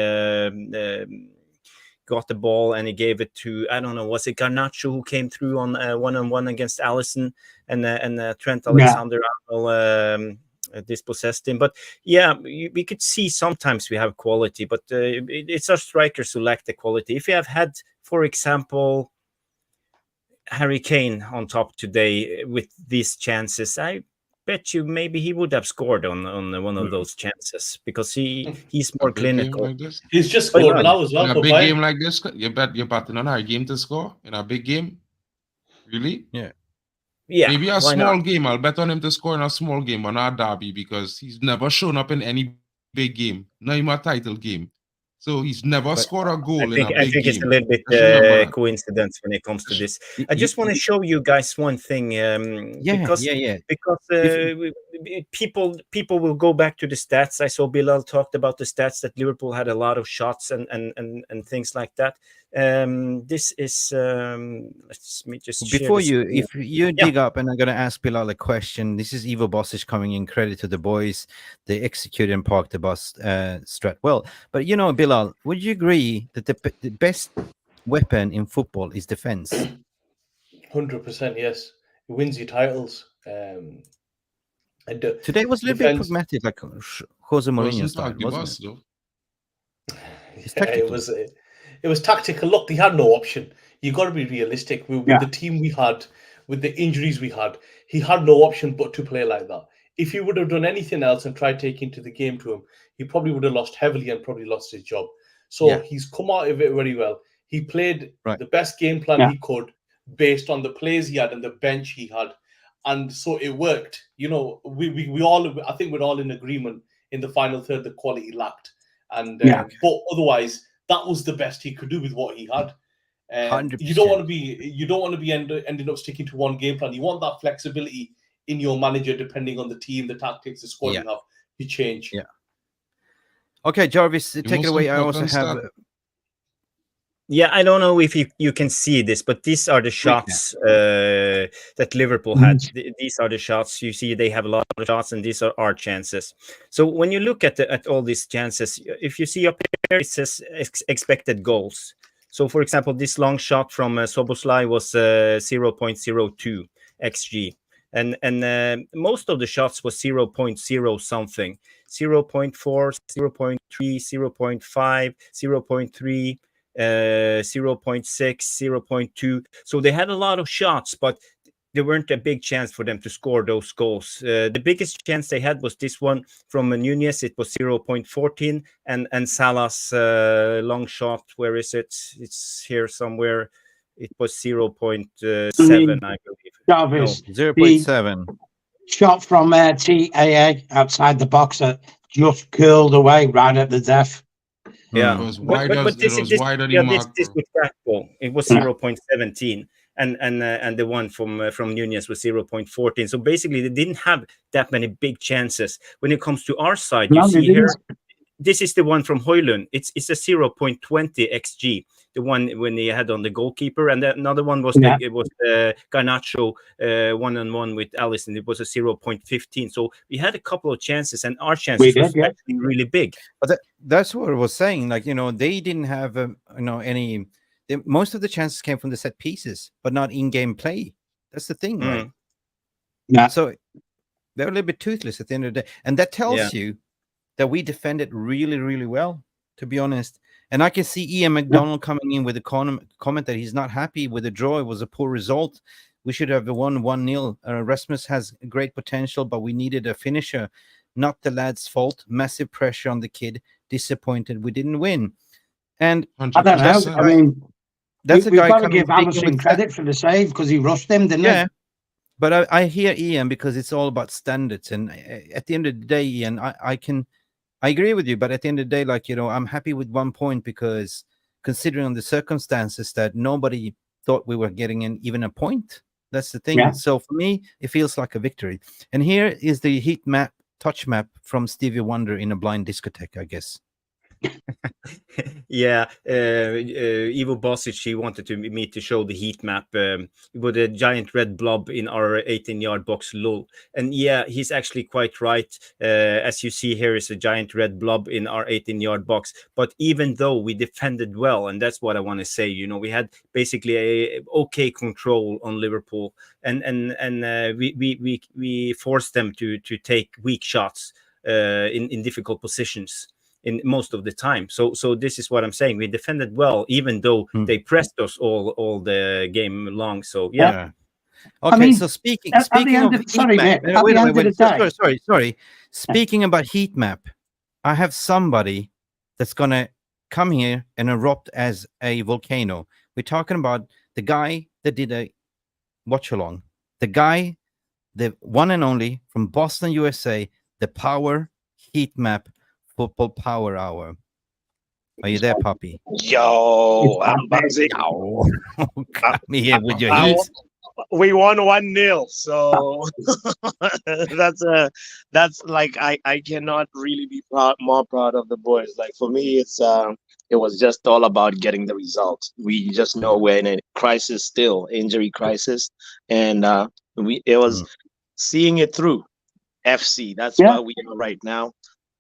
got the ball and he gave it to, I don't know, was it Garnacho who came through on one-on-one against Allison, and Trent Alexander-Arnold dispossessed him. But yeah, we could see sometimes we have quality, but it's our strikers who lack the quality. If you have had, for example, Harry Kane on top today with these chances, I bet you maybe he would have scored on one of those chances because he's more clinical. Like he's just scored now as well. In a big game like this, you're betting on our game to score in a big game. Really? Yeah. Maybe a small game. I'll bet on him to score in a small game, but not derby, because he's never shown up in any big game, not even a title game. So he's never scored a goal in a big game. I think it's a little bit coincidence when it comes to this. I just want to show you guys one thing. Because people will go back to the stats. I saw Bilal talked about the stats that Liverpool had a lot of shots and things like that. This is let me just before if you dig up, and I'm going to ask Bilal a question. This is Ivo Bosic coming in. Credit to the boys, they executed and parked the bus strat well. But Bilal, would you agree that the best weapon in football is defense? 100%, yes. It wins you titles. Today was a little bit pragmatic, like Jose Mourinho style, wasn't it? It was tactical. Look, they had no option. You got to be realistic. With the team we had, with the injuries we had, he had no option but to play like that. If he would have done anything else and tried taking to the game to him, he probably would have lost heavily and probably lost his job. So he's come out of it very well. He played the best game plan he could based on the players he had and the bench he had. And so it worked. We all, I think we're all in agreement in the final third, the quality lacked. And but otherwise, that was the best he could do with what he had. 100%. You don't want to be ending up sticking to one game plan. You want that flexibility in your manager, depending on the team, the tactics, the squad you have. You change. Yeah. Okay, Jarvis, take it away. I also have. Yeah, I don't know if you can see this, but these are the shots that Liverpool had. These are the shots. You see, they have a lot of shots, and these are our chances. So when you look at all these chances, if you see up here, it says expected goals. So, for example, this long shot from Szoboszlai was 0.02 xG. And most of the shots was 0.0 something, 0.4, 0.3, 0.5, 0.3, 0.6, 0.2. So they had a lot of shots, but there weren't a big chance for them to score those goals. The biggest chance they had was this one from Nunez. It was 0.14, and Salah's long shot. Where is it? It's here somewhere. It was 0.7, I believe. Jarvis, 0.7. Shot from TAA outside the box that just curled away right at the death. Yeah, it was wide. It was wide of the mark. This was trackball. It was 0.17, and the one from Nunez was 0.14. So basically, they didn't have that many big chances. When it comes to our side, you see here, this is the one from Højlund. It's a 0.20 xG. The one when they had on the goalkeeper, and another one was Garnacho one-on-one with Allison. It was a 0.15. So we had a couple of chances, and our chances were actually really big. But that's what I was saying. Like, they didn't have any. Most of the chances came from the set pieces, but not in-game play. That's the thing, right? Yeah. So they're a little bit toothless at the end of the day, and that tells you that we defended really, really well, to be honest. And I can see Ian McDonald coming in with a comment that he's not happy with the draw. It was a poor result. We should have won 1-0. Rasmus has great potential, but we needed a finisher. Not the lad's fault. Massive pressure on the kid. Disappointed we didn't win. And 100%. I don't know. I mean, that's a guy coming to give Allison credit for the save because he rushed him, didn't he? But I hear Ian because it's all about standards. And at the end of the day, Ian, I agree with you, but at the end of the day, I'm happy with 1 point because considering the circumstances that nobody thought we were getting in even a point. That's the thing. Yeah. So for me, it feels like a victory. And here is the heat map, touch map from Stevie Wonder in a blind discotheque, I guess. Yeah, Ivo Bosic, he wanted me to show the heat map with a giant red blob in our 18-yard box low. And yeah, he's actually quite right. As you see here is a giant red blob in our 18-yard box. But even though we defended well, and that's what I want to say, you know, we had basically a okay control on Liverpool, and we forced them to take weak shots in difficult positions in most of the time. So this is what I'm saying. We defended well, even though they pressed us all the game long. So yeah. Okay, I mean, so speaking of sorry, heat map, Mick, wait. Sorry. Speaking about heat map, I have somebody that's gonna come here and erupt as a volcano. We're talking about the guy that did a watch along, the guy, the one and only from Boston, USA, the Power Heat Map Football Power Hour. Are you there, Poppy? Yo, I'm buzzing. Come here with your heat. We won 1-0, so that's like I cannot really be more proud of the boys. Like for me, it was just all about getting the result. We just know we're in a crisis still, injury crisis, and it was seeing it through. FC, that's where we are right now.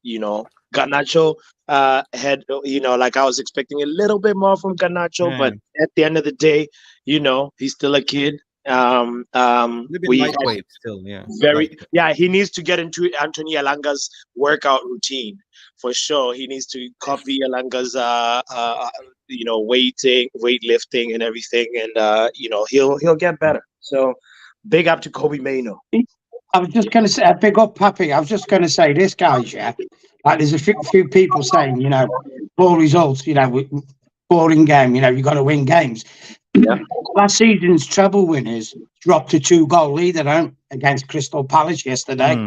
You know, Garnacho had, you know, like I was expecting a little bit more from Garnacho, but at the end of the day, you know, he's still a kid. Lightweight still, he needs to get into Anthony Elanga's workout routine for sure. He needs to copy Elanga's you know, weightlifting and everything, and you know, he'll get better. So big up to Kobe Mainoo. I was just going to say, big up, Pappy. I was just going to say this, guys. Yeah, like there's a few people saying, you know, poor results. You know, boring game. You know, you got to win games. Yeah. Last season's treble winners dropped a 2-goal lead against Crystal Palace yesterday.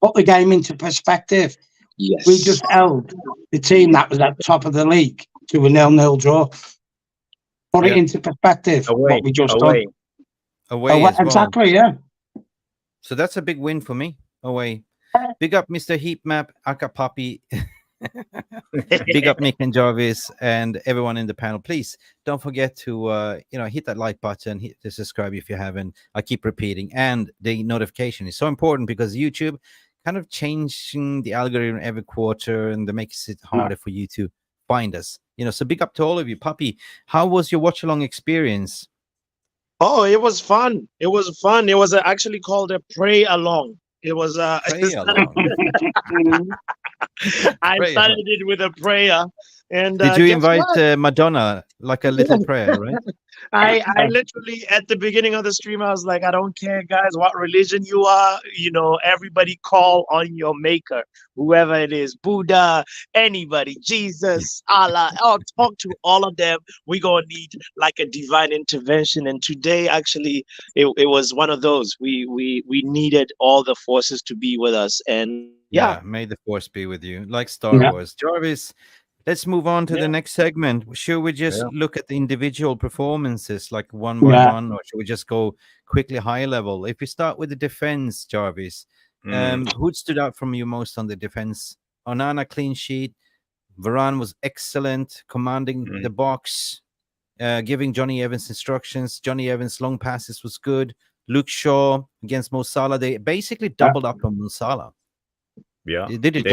Put the game into perspective. Yes, we just held the team that was at the top of the league to a 0-0 draw. Put it into perspective. What we just done. Away as well. Exactly. Yeah. So that's a big win for me. Away. Big up Mr. Heat Map, Aka Poppy. Big up Nick and Jarvis and everyone in the panel. Please don't forget to hit that like button, hit the subscribe if you haven't. I keep repeating, and the notification is so important because YouTube kind of changing the algorithm every quarter, and that makes it harder for you to find us. You know, so big up to all of you. Poppy, how was your watch along experience? Oh, it was fun. It was fun. It was actually called a pray along. It was pray along. I started it with a prayer. And did you invite Madonna, like a little prayer, right? I literally, at the beginning of the stream, I was like, I don't care, guys, what religion you are. You know, everybody call on your maker, whoever it is, Buddha, anybody, Jesus, Allah. I'll talk to all of them. We're going to need like a divine intervention. And today, actually, it was one of those. We needed all the forces to be with us. And yeah, may the force be with you, like Star Wars. Jarvis, let's move on to the next segment. Should we just look at the individual performances, like one by one, or should we just go quickly high level? If we start with the defense, Jarvis, who stood out from you most on the defense? Onana, clean sheet. Varane was excellent, commanding the box, giving Johnny Evans instructions. Johnny Evans' long passes was good. Luke Shaw against Mo Salah, they basically doubled up on Mo Salah. Yeah, they did.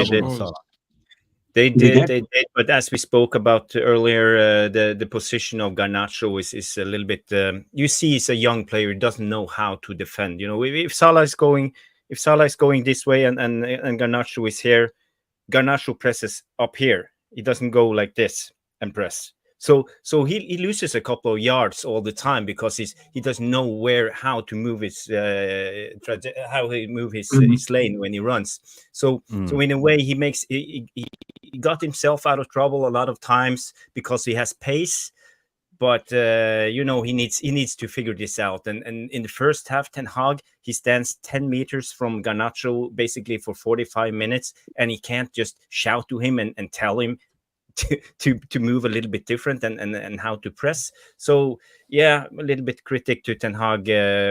They did. But as we spoke about earlier, the position of Garnacho is a little bit. You see, he's a young player; he doesn't know how to defend. You know, if Salah is going this way and Garnacho is here, Garnacho presses up here. He doesn't go like this and press. So he loses a couple of yards all the time because he doesn't know how to move his his lane when he runs. So in a way he got himself out of trouble a lot of times because he has pace, but you know, he needs to figure this out. And in the first half, Ten Hag, he stands 10 meters from Garnacho basically for 45 minutes, and he can't just shout to him and tell him, to move a little bit different and how to press. So yeah, a little bit critic to Ten Hag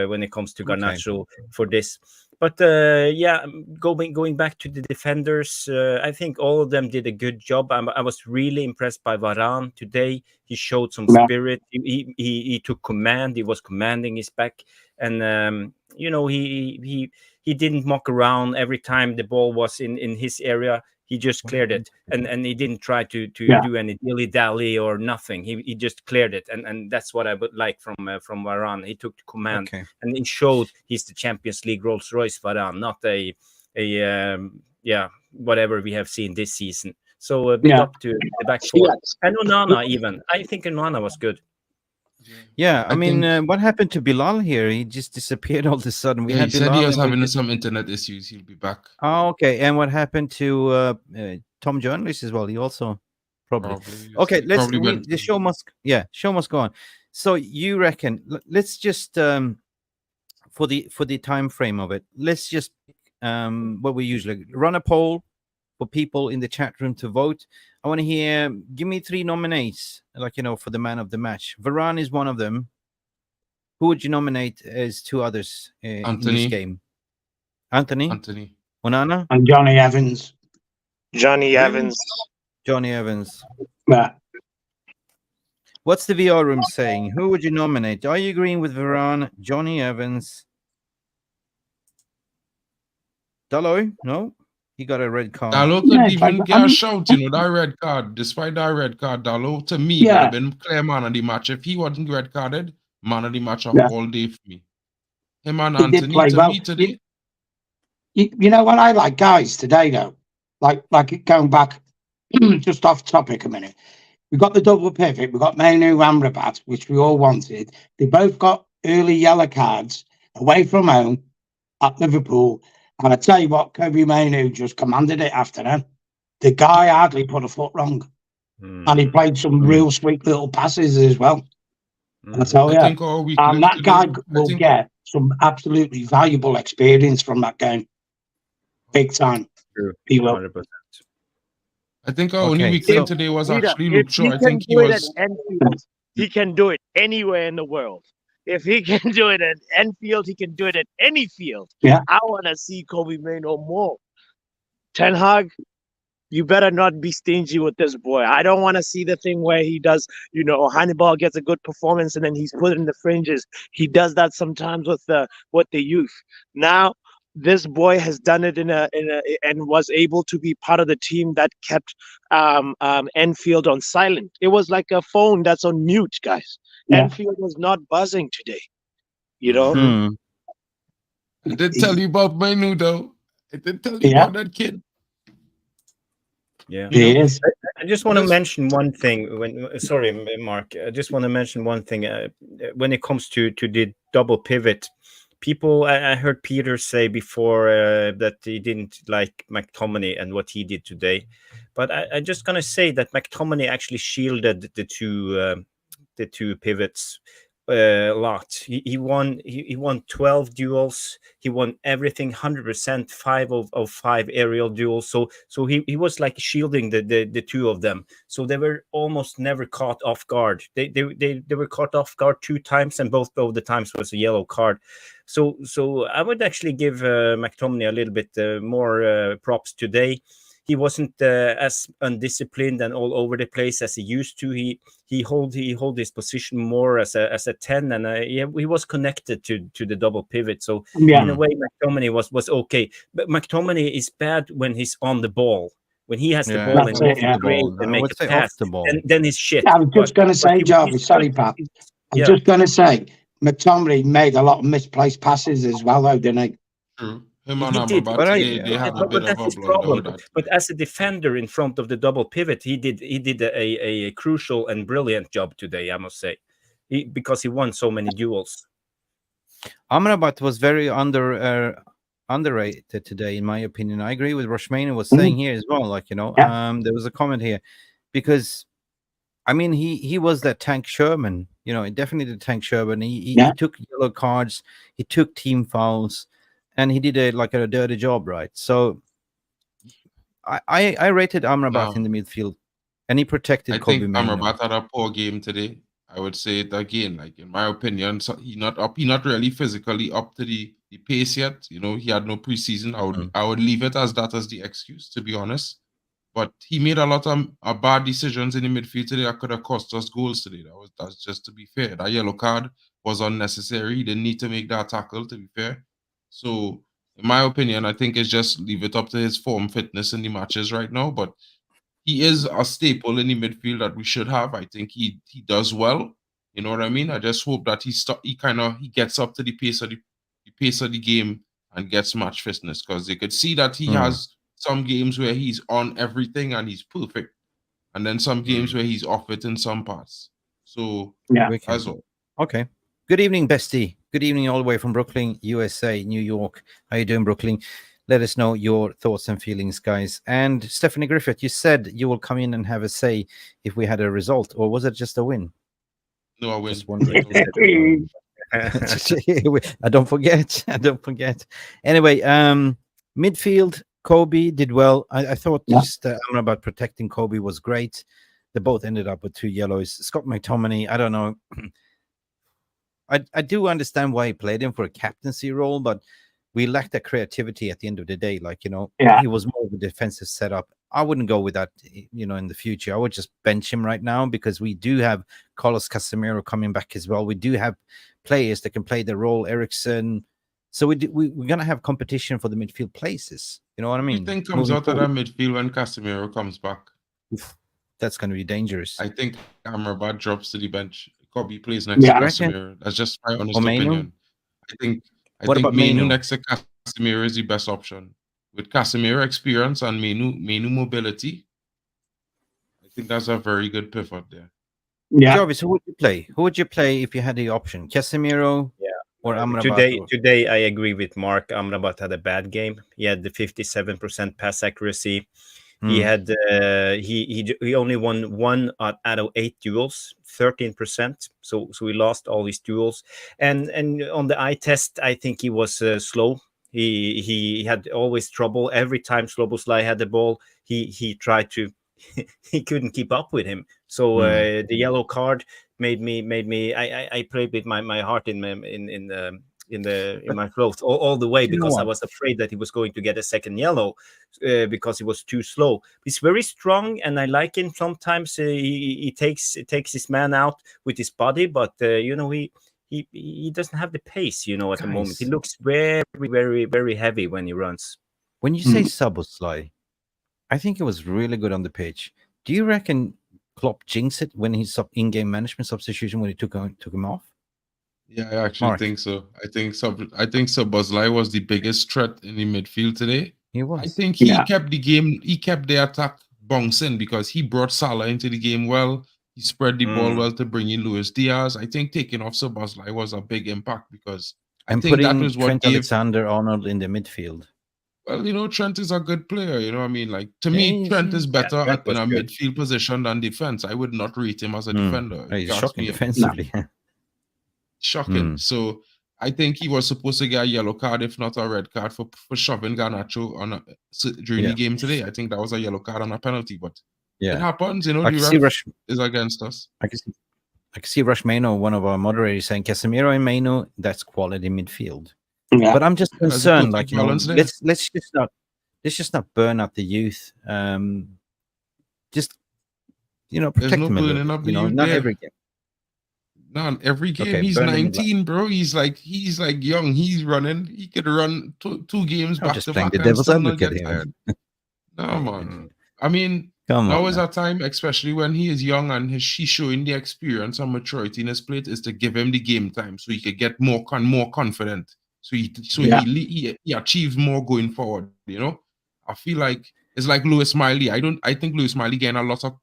when it comes to Garnacho for this. But yeah, going back to the defenders, I think all of them did a good job. I was really impressed by Varane today. He showed some spirit. He took command. He was commanding his back, and you know, he didn't muck around every time the ball was in his area. He just cleared it, and he didn't try to do any dilly-dally or nothing. He just cleared it, and that's what I would like from Varane. He took command, and he showed he's the Champions League Rolls-Royce Varane, not a whatever we have seen this season. So big up to the back four. And Onana even. I think Onana was good. Yeah, I mean, what happened to Bilal here? He just disappeared all of a sudden. He said he was having some internet issues. He'll be back. Oh, okay. And what happened to Tom Journalist as well? He also probably. Okay, let's. The show must go on. So you reckon? Let's just for the time frame of it. Let's just what we usually run a poll for people in the chat room to vote. I want to hear, give me 3 nominees, like, you know, for the man of the match. Varane is one of them. Who would you nominate as 2 others in this game? Anthony. Onana? And Johnny Evans. Johnny Evans. Yeah. What's the VR room saying? Who would you nominate? Are you agreeing with Varane, Johnny Evans? Dalot? No? He got a red card. Dalot could even get a shout, you know, that red card. Despite that red card, Dalot, to me, would have been clear man of the match. If he wasn't red carded, man of the match all day for me. Him and Anthony to me today. You know what I like, guys, today, though? Like going back, just off topic a minute. We got the double pivot. We got Manu and Rabat, which we all wanted. They both got early yellow cards away from home at Liverpool. And I tell you what, Kobe Manu just commanded it after them. The guy hardly put a foot wrong. And he played some real sweet little passes as well. And I tell you, and that guy will get some absolutely valuable experience from that game. Big time. True. He will. 100%. I think our only weekend today was actually Luke Shaw. I think he was. He can do it anywhere in the world. If he can do it at Anfield, he can do it at any field. Yeah. I want to see Kobe Mano more. Ten Hag, you better not be stingy with this boy. I don't want to see the thing where he does, you know, Hannibal gets a good performance and then he's put in the fringes. He does that sometimes with the youth. Now, this boy has done it and was able to be part of the team that kept Anfield on silent. It was like a phone that's on mute, guys. Yeah. Anfield was not buzzing today, you know. I did tell you about Manu, though. I did tell you about that kid. Yeah, yes. I just want to mention one thing. Sorry, Mark. I just want to mention one thing. When it comes to the double pivot, people, I heard Peter say before that he didn't like McTominay and what he did today, but I'm just gonna say that McTominay actually shielded the two pivots a lot. He won 12 duels. He won everything 100%, 5 of 5 aerial duels. So he was like shielding the 2 of them. So they were almost never caught off guard. They were caught off guard 2 times, and both of the times was a yellow card. So I would actually give McTominay a little bit more props today. He wasn't as undisciplined and all over the place as he used to. He hold his position more as a 10, and he was connected to the double pivot. So in a way, McTominay was okay. But McTominay is bad when he's on the ball. When he has the ball and he can create and make a pass, then he's shit. I was just going to say, Jarvis, sorry, Pat. I'm just going to say, McTominay made a lot of misplaced passes as well, though, didn't he? True. He did, but that's his problem. But as a defender in front of the double pivot, he did a crucial and brilliant job today, I must say, because he won so many duels. Amrabat was very underrated today, in my opinion. I agree with Roshmani was saying here as well. Like, you know, there was a comment here because, I mean, he was that Tank Sherman. You know, definitely the Tank Sherman. He took yellow cards, he took team fouls. And he did a dirty job, right? So I rated Amrabat in the midfield And he protected I Kobe think Mainoo. Amrabat had a poor game today. I would say it again, like in my opinion, so he not really physically up to the pace yet. You know, he had no preseason. I would leave it as that as the excuse, to be honest. But he made a lot of bad decisions in the midfield today that could have cost us goals today. That's just to be fair. That yellow card was unnecessary. He didn't need to make that tackle, to be fair. So, in my opinion, I think it's just leave it up to his form fitness in the matches right now. But he is a staple in the midfield that we should have. I think he does well. You know what I mean? I just hope that he gets up to the pace of the game and gets match fitness, because you could see that he has some games where he's on everything and he's perfect, and then some games where he's off it in some parts. So that's all. Okay. Good evening, Bestie. Good evening, all the way from Brooklyn, USA, New York. How you doing, Brooklyn? Let us know your thoughts and feelings, guys. And Stephanie Griffith, you said you will come in and have a say if we had a result, or was it just a win? No, a win. Just wondering. I don't forget. Anyway, midfield, Kobe did well. I thought just about protecting Kobe was great. They both ended up with 2 yellows. Scott McTominay, I don't know. I do understand why he played him for a captaincy role, but we lacked that creativity at the end of the day. Like, you know, he was more of a defensive setup. I wouldn't go with that, you know, in the future. I would just bench him right now, because we do have Carlos Casemiro coming back as well. We do have players that can play the role, Ericsson. So we're going to have competition for the midfield places. You know what I mean? What do you think comes out of that midfield when Casemiro comes back? That's going to be dangerous. I think Amrabat drops to the bench. Kobe plays next to Casemiro. That's just my honest opinion. I think Mainoo next to Casemiro is the best option. With Casemiro experience and Mainoo mobility, I think that's a very good pivot there. Yeah. Jarvis, who would you play? Who would you play if you had the option? Casemiro or Amrabat? Today, I agree with Mark. Amrabat had a bad game. He had the 57% pass accuracy. He had he only won 1 out of 8 duels, 13%. So we lost all these duels. And on the eye test, I think he was slow. He had always trouble every time Szoboszlai had the ball. He tried to he couldn't keep up with him. So the yellow card made me I played with my heart in my throat all the way, because I was afraid that he was going to get a second yellow because he was too slow. He's very strong, and I like him. Sometimes he takes his man out with his body, but you know, he doesn't have the pace, you know, at the moment. He looks very, very, very heavy when he runs. When you say Szoboszlai, I think it was really good on the pitch. Do you reckon Klopp jinxed it when he's in-game management substitution when he took him off? Yeah, I actually think so. I think Szoboszlai was the biggest threat in the midfield today. He was. I think he kept the game. He kept the attack bouncing because he brought Salah into the game well. He spread the ball well to bring in Luis Diaz. I think taking off Szoboszlai was a big impact, because I think that was what Trent Alexander-Arnold in the midfield. Well, you know, Trent is a good player. You know what I mean? Like, to me, Trent is better in a midfield position than defense. I would not rate him as a defender. He's shocking defensively. Shocking. So I think he was supposed to get a yellow card, if not a red card, for shoving Garnacho during the game today. I think that was a yellow card and a penalty, but it happens. You know, the ref is against us. I can see Rush Mainoo, one of our moderators, saying Casemiro and Mainoo, that's quality midfield. Yeah. But I'm just concerned, like, you know, let's just not burn up the youth. Just, you know, protect them a little. You know, not every game. Not every game. Okay, he's 19, bro. He's like young. He's running. He could run two games back to back. The devil's advocate here. No, man. I mean, now is our time, especially when he is young and he's showing the experience and maturity in his play, is to give him the game time so he could get more confident. So he achieves more going forward. You know, I feel like it's like Lewis Miley. I think Lewis Miley getting a lot of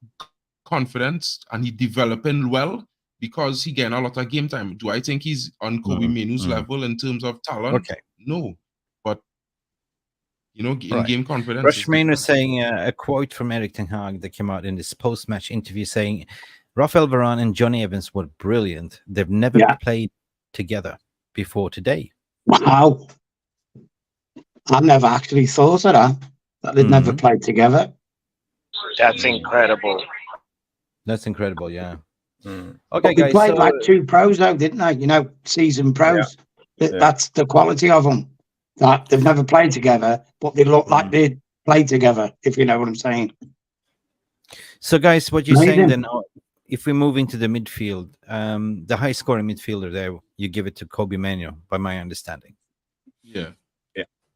confidence and he developing well because he getting a lot of game time. Do I think he's on Kobe Mainoo's level in terms of talent? Okay. No, but you know, in game confidence. Rush Mainoo is saying a quote from Erik ten Hag that came out in this post-match interview saying, Rafael Varane and Johnny Evans were brilliant. They've never played together before today. Wow. I've never actually thought of that they'd never played together. That's incredible. That's incredible. Yeah. Mm. Okay, they guys. played So, like two pros, though, didn't they? You know, seasoned pros. That's the quality of them. That they've never played together, but they look like they played together. If you know what I'm saying. so guys, what you're saying Amazing. then? If we move into the midfield, the high-scoring midfielder there, you give it to Kobe Manu, by my understanding. Yeah.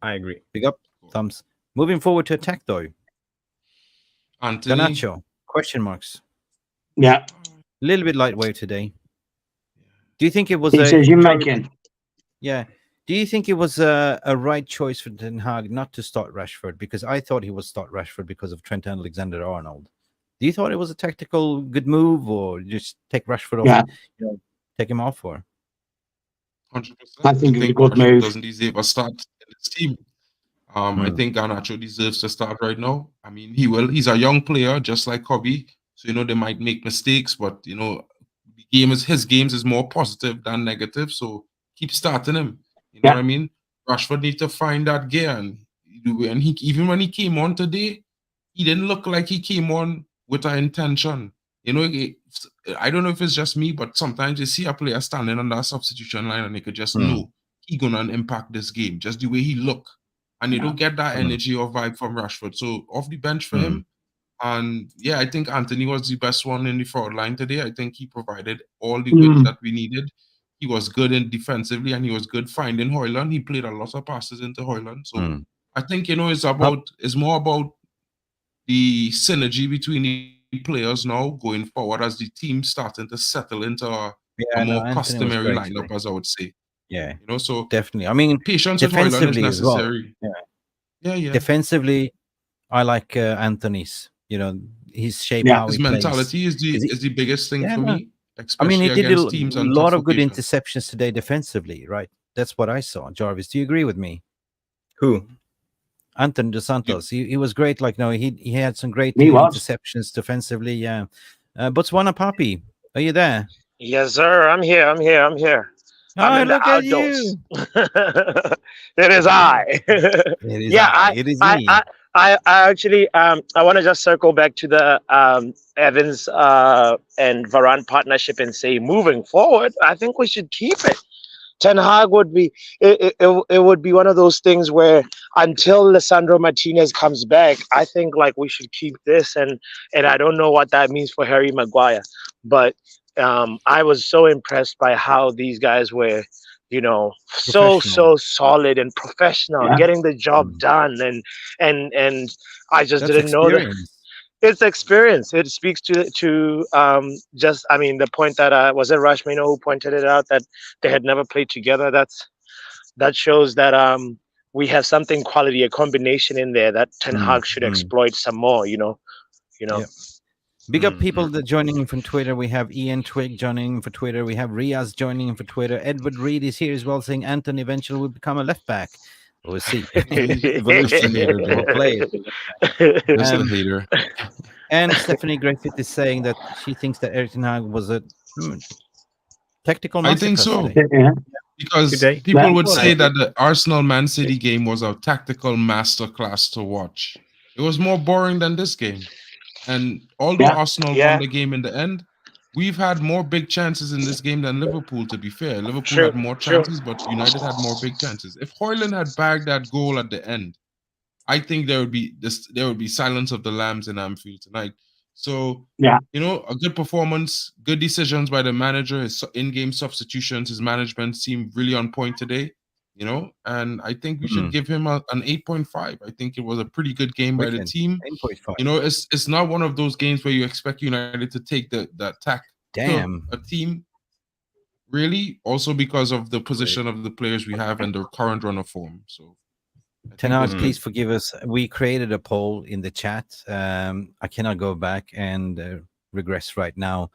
I agree. Big up, thumbs. Moving forward to attack, though. Anthony. Garnacho, question marks. Yeah. A little bit lightweight today. Do you think it was decision-making? Yeah. Do you think it was a right choice for Ten Hag not to start Rashford? Because I thought he would start Rashford because of Trent Alexander-Arnold. Do you thought it was a tactical good move, or just take Rashford off? Yeah. You know, take him off, or 100%. I think it was a good Rashford move. doesn't deserve a start in this team. I think Garnacho deserves to start right now. I mean, he will. He's a young player, just like Kobe. So, you know, they might make mistakes, but, you know, his games is more positive than negative. So keep starting him. You know what I mean? Rashford needs to find that gear. And even when he came on today, he didn't look like he came on with an intention. You know, I don't know if it's just me, but sometimes you see a player standing on that substitution line and you could just know he's going to impact this game, just the way he look. And you don't get that energy or vibe from Rashford. So off the bench for him. And yeah, I think Anthony was the best one in the forward line today. I think he provided all the width that we needed. He was good in defensively and he was good finding Højlund. He played a lot of passes into Højlund. So I think, you know, it's more about the synergy between the players now going forward as the team starting to settle into a more customary lineup, as I would say. Yeah, you know, so definitely. I mean, patience with Højlund is necessary. As well. Yeah. Defensively, I like Anthony's. You know, his shape, how his he mentality plays. is the biggest thing for me. I mean, he did a teams lot of good interceptions today defensively, right? That's what I saw. Jarvis, do you agree with me? Who? Anthony Dos Santos. He was great. Like, no, he had some great interceptions defensively. Yeah. Botswana Papi, are you there? Yes, sir. I'm here. I'm in the outdoors. It is I. It is me. I actually I want to just circle back to the Evans and Varane partnership and say, moving forward, I think we should keep it. Ten Hag would be it would be one of those things where until Lisandro Martinez comes back, I think like we should keep this, and I don't know what that means for Harry Maguire, but I was so impressed by how these guys were, you know, so solid and professional, getting the job done, and I just didn't know that. It's experience. It speaks to just, I mean, the point that was it Rashmino who pointed it out, that they had never played together. That shows that we have something quality, a combination in there that Ten Hag should exploit some more. You know. Yeah. Big up people that joining in from Twitter. We have Ian Twig joining in for Twitter. We have Riaz joining in for Twitter. Edward Reed is here as well, saying Anthony eventually will become a left back. We'll see. Evolution will play it. Just a hater. And Stephanie Griffith is saying that she thinks that Erik ten Hag was a tactical masterclass. I think so. Today. Because people would say that the Arsenal-Man City game was a tactical masterclass to watch. It was more boring than this game. And although Arsenal won the game in the end, we've had more big chances in this game than Liverpool, to be fair. Liverpool had more chances, but United had more big chances. If Højlund had bagged that goal at the end, I think there would be silence of the lambs in Anfield tonight. So, you know, a good performance, good decisions by the manager, his in-game substitutions, his management seemed really on point today, you know, and I think we should give him an 8.5. I think it was a pretty good game by the team. 8.5. You know, it's not one of those games where you expect United to take the attack to a team, really, also because of the position of the players we have and their current run of form. So, Ten Hag, please forgive us. We created a poll in the chat. I cannot go back and regress right now.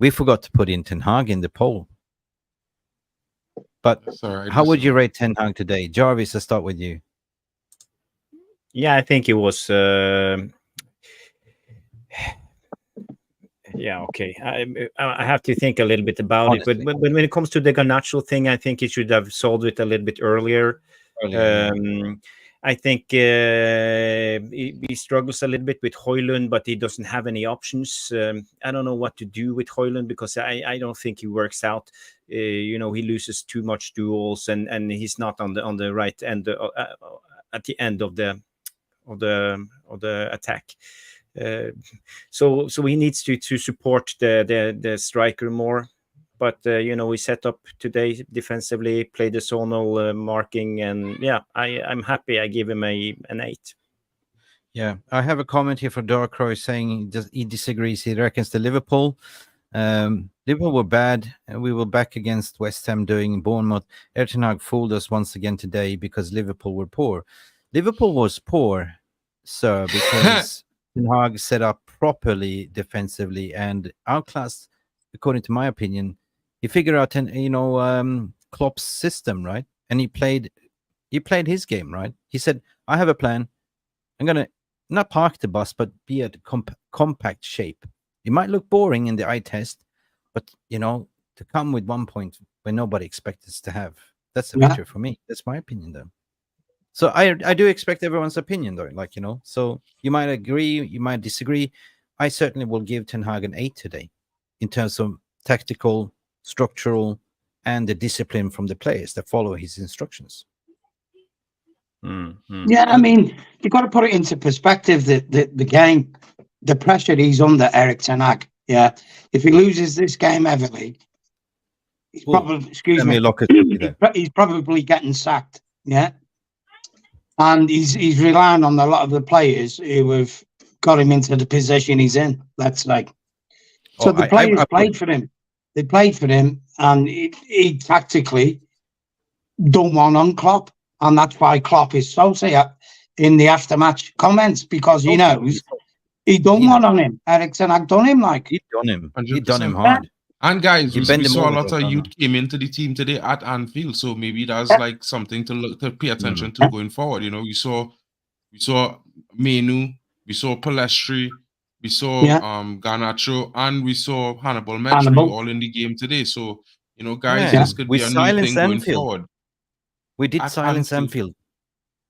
We forgot to put in Ten Hag in the poll. But how would you rate Ten Hag today? Jarvis, let's start with you. Yeah, I think it was... yeah, okay. I have to think a little bit about it. But when it comes to the Garnacho thing, I think he should have solved it a little bit earlier. I think he struggles a little bit with Højlund, but he doesn't have any options. I don't know what to do with Højlund because I don't think he works out. He loses too much duels, and he's not on the right end at the end of the attack. So he needs to support the striker more. But we set up today defensively, played the zonal marking, and yeah, I'm happy. I give him an 8. Yeah, I have a comment here from Darkroy saying he disagrees. He reckons the Liverpool were bad, and we were back against West Ham doing Bournemouth. Erik ten Hag fooled us once again today because Liverpool were poor. Liverpool was poor, sir, because Ten Hag set up properly defensively and outclassed, according to my opinion. He figured out, Klopp's system, right? And he played his game, right? He said, I have a plan. I'm going to not park the bus, but be a compact shape. It might look boring in the eye test, but, to come with 1 point when nobody expects us to have, that's a victory for me. That's my opinion, though. So I do expect everyone's opinion, though, so you might agree, you might disagree. I certainly will give Ten Hag an 8 today in terms of tactical, structural, and the discipline from the players that follow his instructions. Yeah, I mean, you've got to put it into perspective that the game, the pressure he's under, Erik ten Hag. Yeah, if he loses this game heavily, he's probably he's probably getting sacked. Yeah, and he's relying on a lot of the players who have got him into the position he's in. That's like, so the players played for him. They played for him, and he tactically done one on Klopp, and that's why Klopp is so say in the aftermatch comments, because he knows he done one on him. Erik ten Hag done him like he done him. 100%. He done him hard. And guys, we saw a lot of youth came into the team today at Anfield, so maybe that's like something to pay attention to going forward. We saw Menu, we saw Palestri. We saw Garnacho, and we saw Hannibal Metri all in the game today. So, guys, this could be a new thing going forward. We did silence Anfield.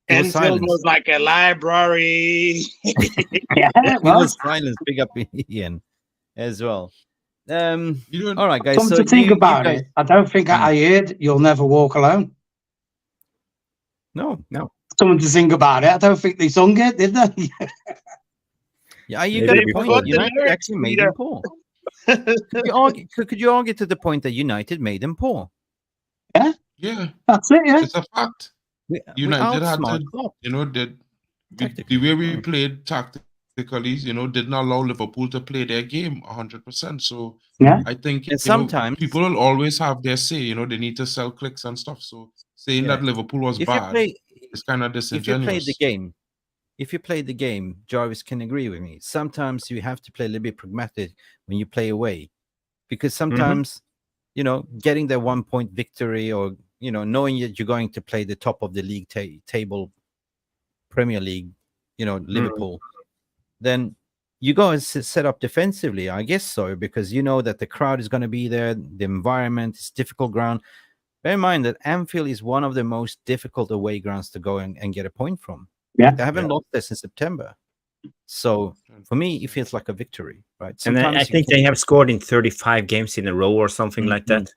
Anfield was like a library. It was silence. Big up Ian as well. All right, guys. Something to think about it. I don't think I heard "You'll Never Walk Alone." No. Something to think about it. I don't think they sung it, did they? Yeah, you got a point. United actually made them poor. Could you argue to the point that United made them poor? Yeah, that's it. Yeah, it's a fact. United had to, the way we played tactically, didn't allow Liverpool to play their game 100%. So I think sometimes people will always have their say. They need to sell clicks and stuff. So saying that Liverpool was bad is kind of disingenuous. If you play the game, Jarvis can agree with me. Sometimes you have to play a little bit pragmatic when you play away, because sometimes, getting the 1 point victory, or knowing that you're going to play the top of the league table, Premier League, Liverpool, then you go and set up defensively. I guess so, because you know that the crowd is going to be there, the environment is difficult ground. Bear in mind that Anfield is one of the most difficult away grounds to go and get a point from. Yeah, they haven't lost this in September, so for me it feels like a victory, right? Sometimes and I think they have scored in 35 games in a row or something like that.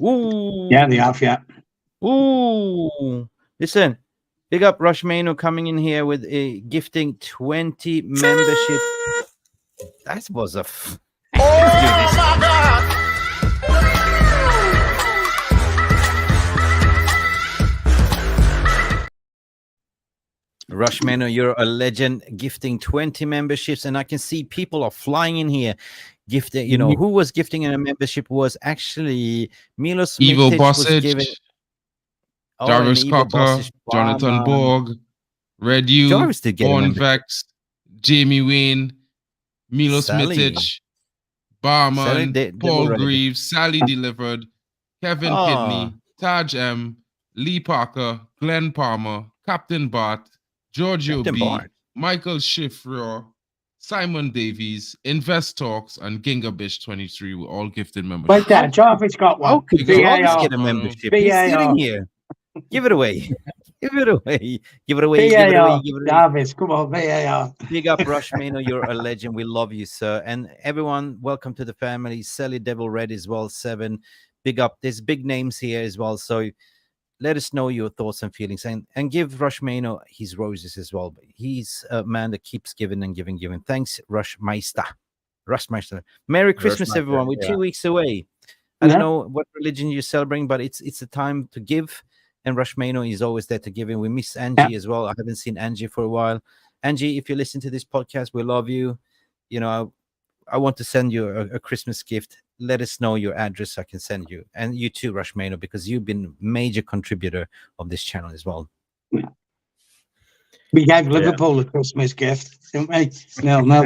Ooh, yeah, they have. Yeah. Ooh, listen, big up Rush Mano coming in here with a gifting 20 membership. That was a. Oh my God! Rush Mano, you're a legend, gifting 20 memberships, and I can see people are flying in here. Gifting, who was gifting a membership was actually Milos Ivo Mitic Bosic, was giving, Jarvis Cocker, Jonathan Borg, Red U, Born Vex, Jamie Wayne, Milos Mitic, Barman, Paul Greaves, Sally Delivered, Kevin Kidney, Taj M, Lee Parker, Glenn Palmer, Captain Bart, Giorgio B, Michael Schiffroy, Simon Davies, Invest Talks, and Gingabish 23 were all gifted members. Like that, Jarvis got one. Oh, could Jarvis get a membership? He's sitting here. Give it away. Give it away. Give it away. Give it away. Give it away. Jarvis, come on, VAR. Big up, Rush Mano. You're a legend. We love you, sir. And everyone, welcome to the family. Sally Devil Red as well, 7. Big up. There's big names here as well. So let us know your thoughts and feelings, and give Rush Mano his roses as well. He's a man that keeps giving and giving. Thanks, Rush Meister. Merry Christmas, everyone. We're 2 weeks away. I don't know what religion you're celebrating, but it's a time to give. And Rush Mano is always there to give. And we miss Angie as well. I haven't seen Angie for a while. Angie, if you listen to this podcast, we love you. You know, I want to send you a Christmas gift. Let us know your address so I can send you. And you too, Rush Mano, because you've been a major contributor of this channel as well. We gave Liverpool a Christmas gift, didn't we? No.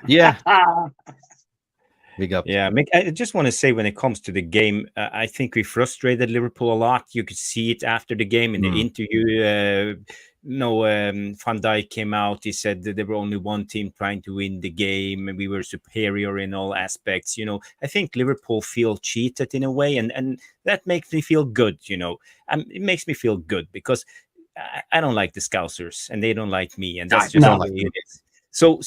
Yeah. Big up. Yeah, Mick, I just want to say when it comes to the game, I think we frustrated Liverpool a lot. You could see it after the game in the interview. Van Dijk came out. He said that there were only one team trying to win the game and we were superior in all aspects. You know, I think Liverpool feel cheated in a way, and that makes me feel good. You know, it makes me feel good because I don't like the Scousers and they don't like me, and that's just how it is. So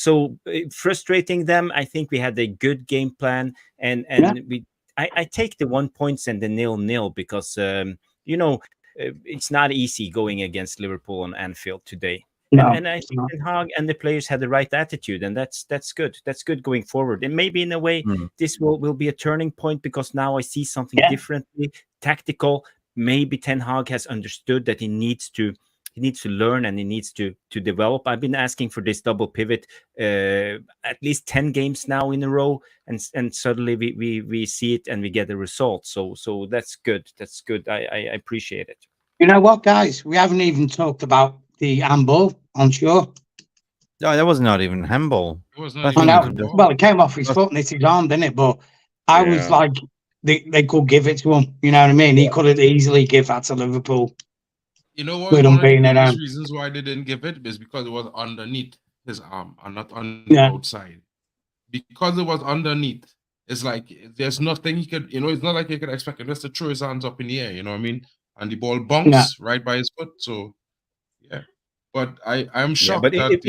frustrating them. I think we had a good game plan, and I take the 1 points and the 0-0 because it's not easy going against Liverpool on Anfield today. And I think Ten Hag and the players had the right attitude, and that's good. That's good going forward. And maybe in a way, this will be a turning point because now I see something differently, tactical. Maybe Ten Hag has understood that he needs to learn and he needs to develop. I've been asking for this double pivot at least 10 games now in a row, and suddenly we see it and we get the result. So that's good. That's good. I appreciate it. You know what, guys? We haven't even talked about the handball on shore. No, that was not even handball. It was not even well, it came off his foot and hit his arm, didn't it? But I was like, they could give it to him. You know what I mean? He could have easily give that to Liverpool. You know what? One of the biggest reasons why they didn't give it is because it was underneath his arm and not on the outside. Because it was underneath, it's like there's nothing he could, it's not like you could expect him just to throw his hands up in the air, you know what I mean? And the ball bounced right by his foot. So, yeah. But I'm shocked that,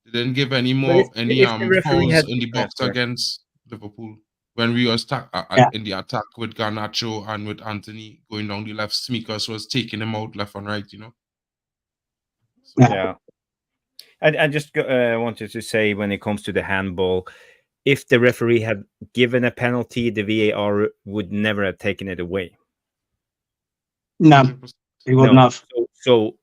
they didn't give any fouls in the box against Liverpool. When we were in the attack with Garnacho and with Anthony going down the left, Smeekers was taking him out left and right, So. Yeah. I just wanted to say when it comes to the handball, if the referee had given a penalty, the VAR would never have taken it away. No, he would not. So,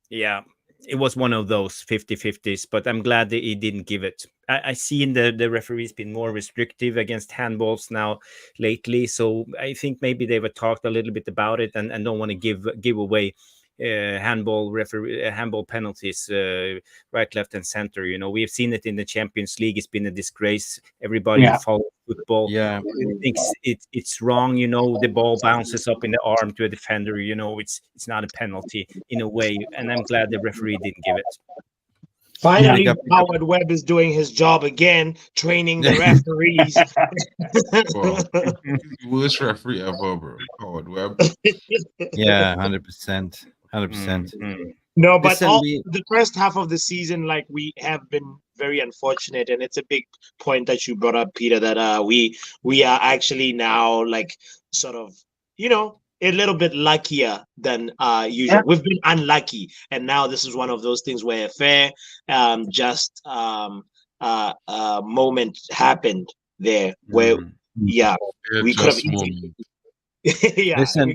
yeah. It was one of those 50-50s, but I'm glad that he didn't give it. I see in the referees been more restrictive against handballs now lately, so I think maybe they've talked a little bit about it and don't want to give away handball penalties right, left, and center. We've seen it in the Champions League. It's been a disgrace. Everybody follows football thinks it's wrong. The ball bounces up in the arm to a defender. It's not a penalty in a way, and I'm glad the referee didn't give it. Finally, Howard Webb is doing his job again, training the referees. Worst referee ever, bro. Howard Webb. Yeah, 100%. 100%. No, but the first half of the season, we have been very unfortunate, and it's a big point that you brought up, Peter, that we are actually now sort of, a little bit luckier than usual. We've been unlucky, and now this is one of those things where a fair, just moment happened there where, we could have easily. Listen,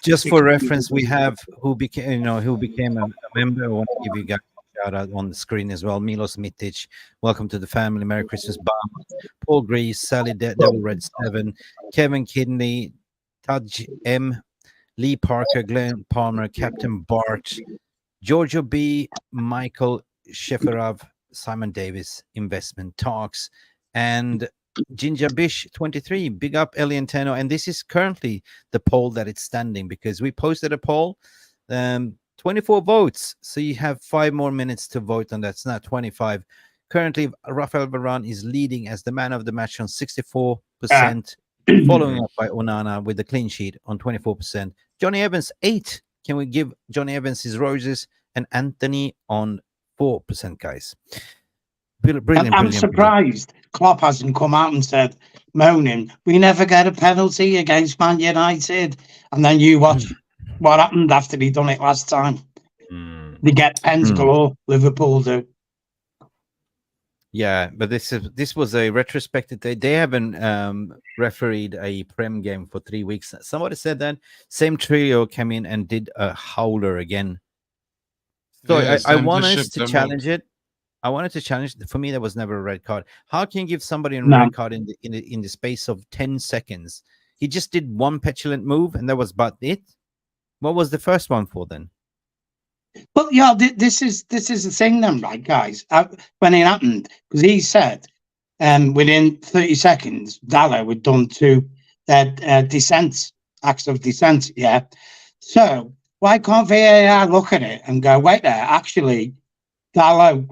just for reference, we have who became a member. I want to give you guys a shout out on the screen as well. Milos Mitic, welcome to the family. Merry Christmas, Bam. Paul Grease, Sally Devil Red 7, Kevin Kidney, Taj M, Lee Parker, Glenn Palmer, Captain Bart, Giorgio B, Michael Sheferov, Simon Davis, Investment Talks, and Ginger Bish 23. Big up Elianteno. And this is currently the poll that it's standing, because we posted a poll, 24 votes. So you have 5 more minutes to vote on that. It's not 25. Currently, Rafael Varane is leading as the man of the match on 64%, following up by Onana with the clean sheet on 24%. Johnny Evans 8. Can we give Johnny Evans his roses? And Anthony on 4%, guys. Brilliant. I'm surprised Klopp hasn't come out and said, moaning, we never get a penalty against Man United. And then you watch what happened after he done it last time. They get pens galore, Liverpool do. Yeah, but this was a retrospective. They haven't refereed a Prem game for 3 weeks. Somebody said that same trio came in and did a howler again. So yeah, I want us to challenge it. I wanted to challenge. For me, there was never a red card. How can you give somebody a red card in the space of 10 seconds? He just did one petulant move, and that was about it. What was the first one for then? Well, yeah, this is the thing then, right, guys? When it happened, because he said within 30 seconds, Dallo had done 2 descents, acts of descent, yeah. So why can't VAR look at it and go, wait there, actually, Dallo,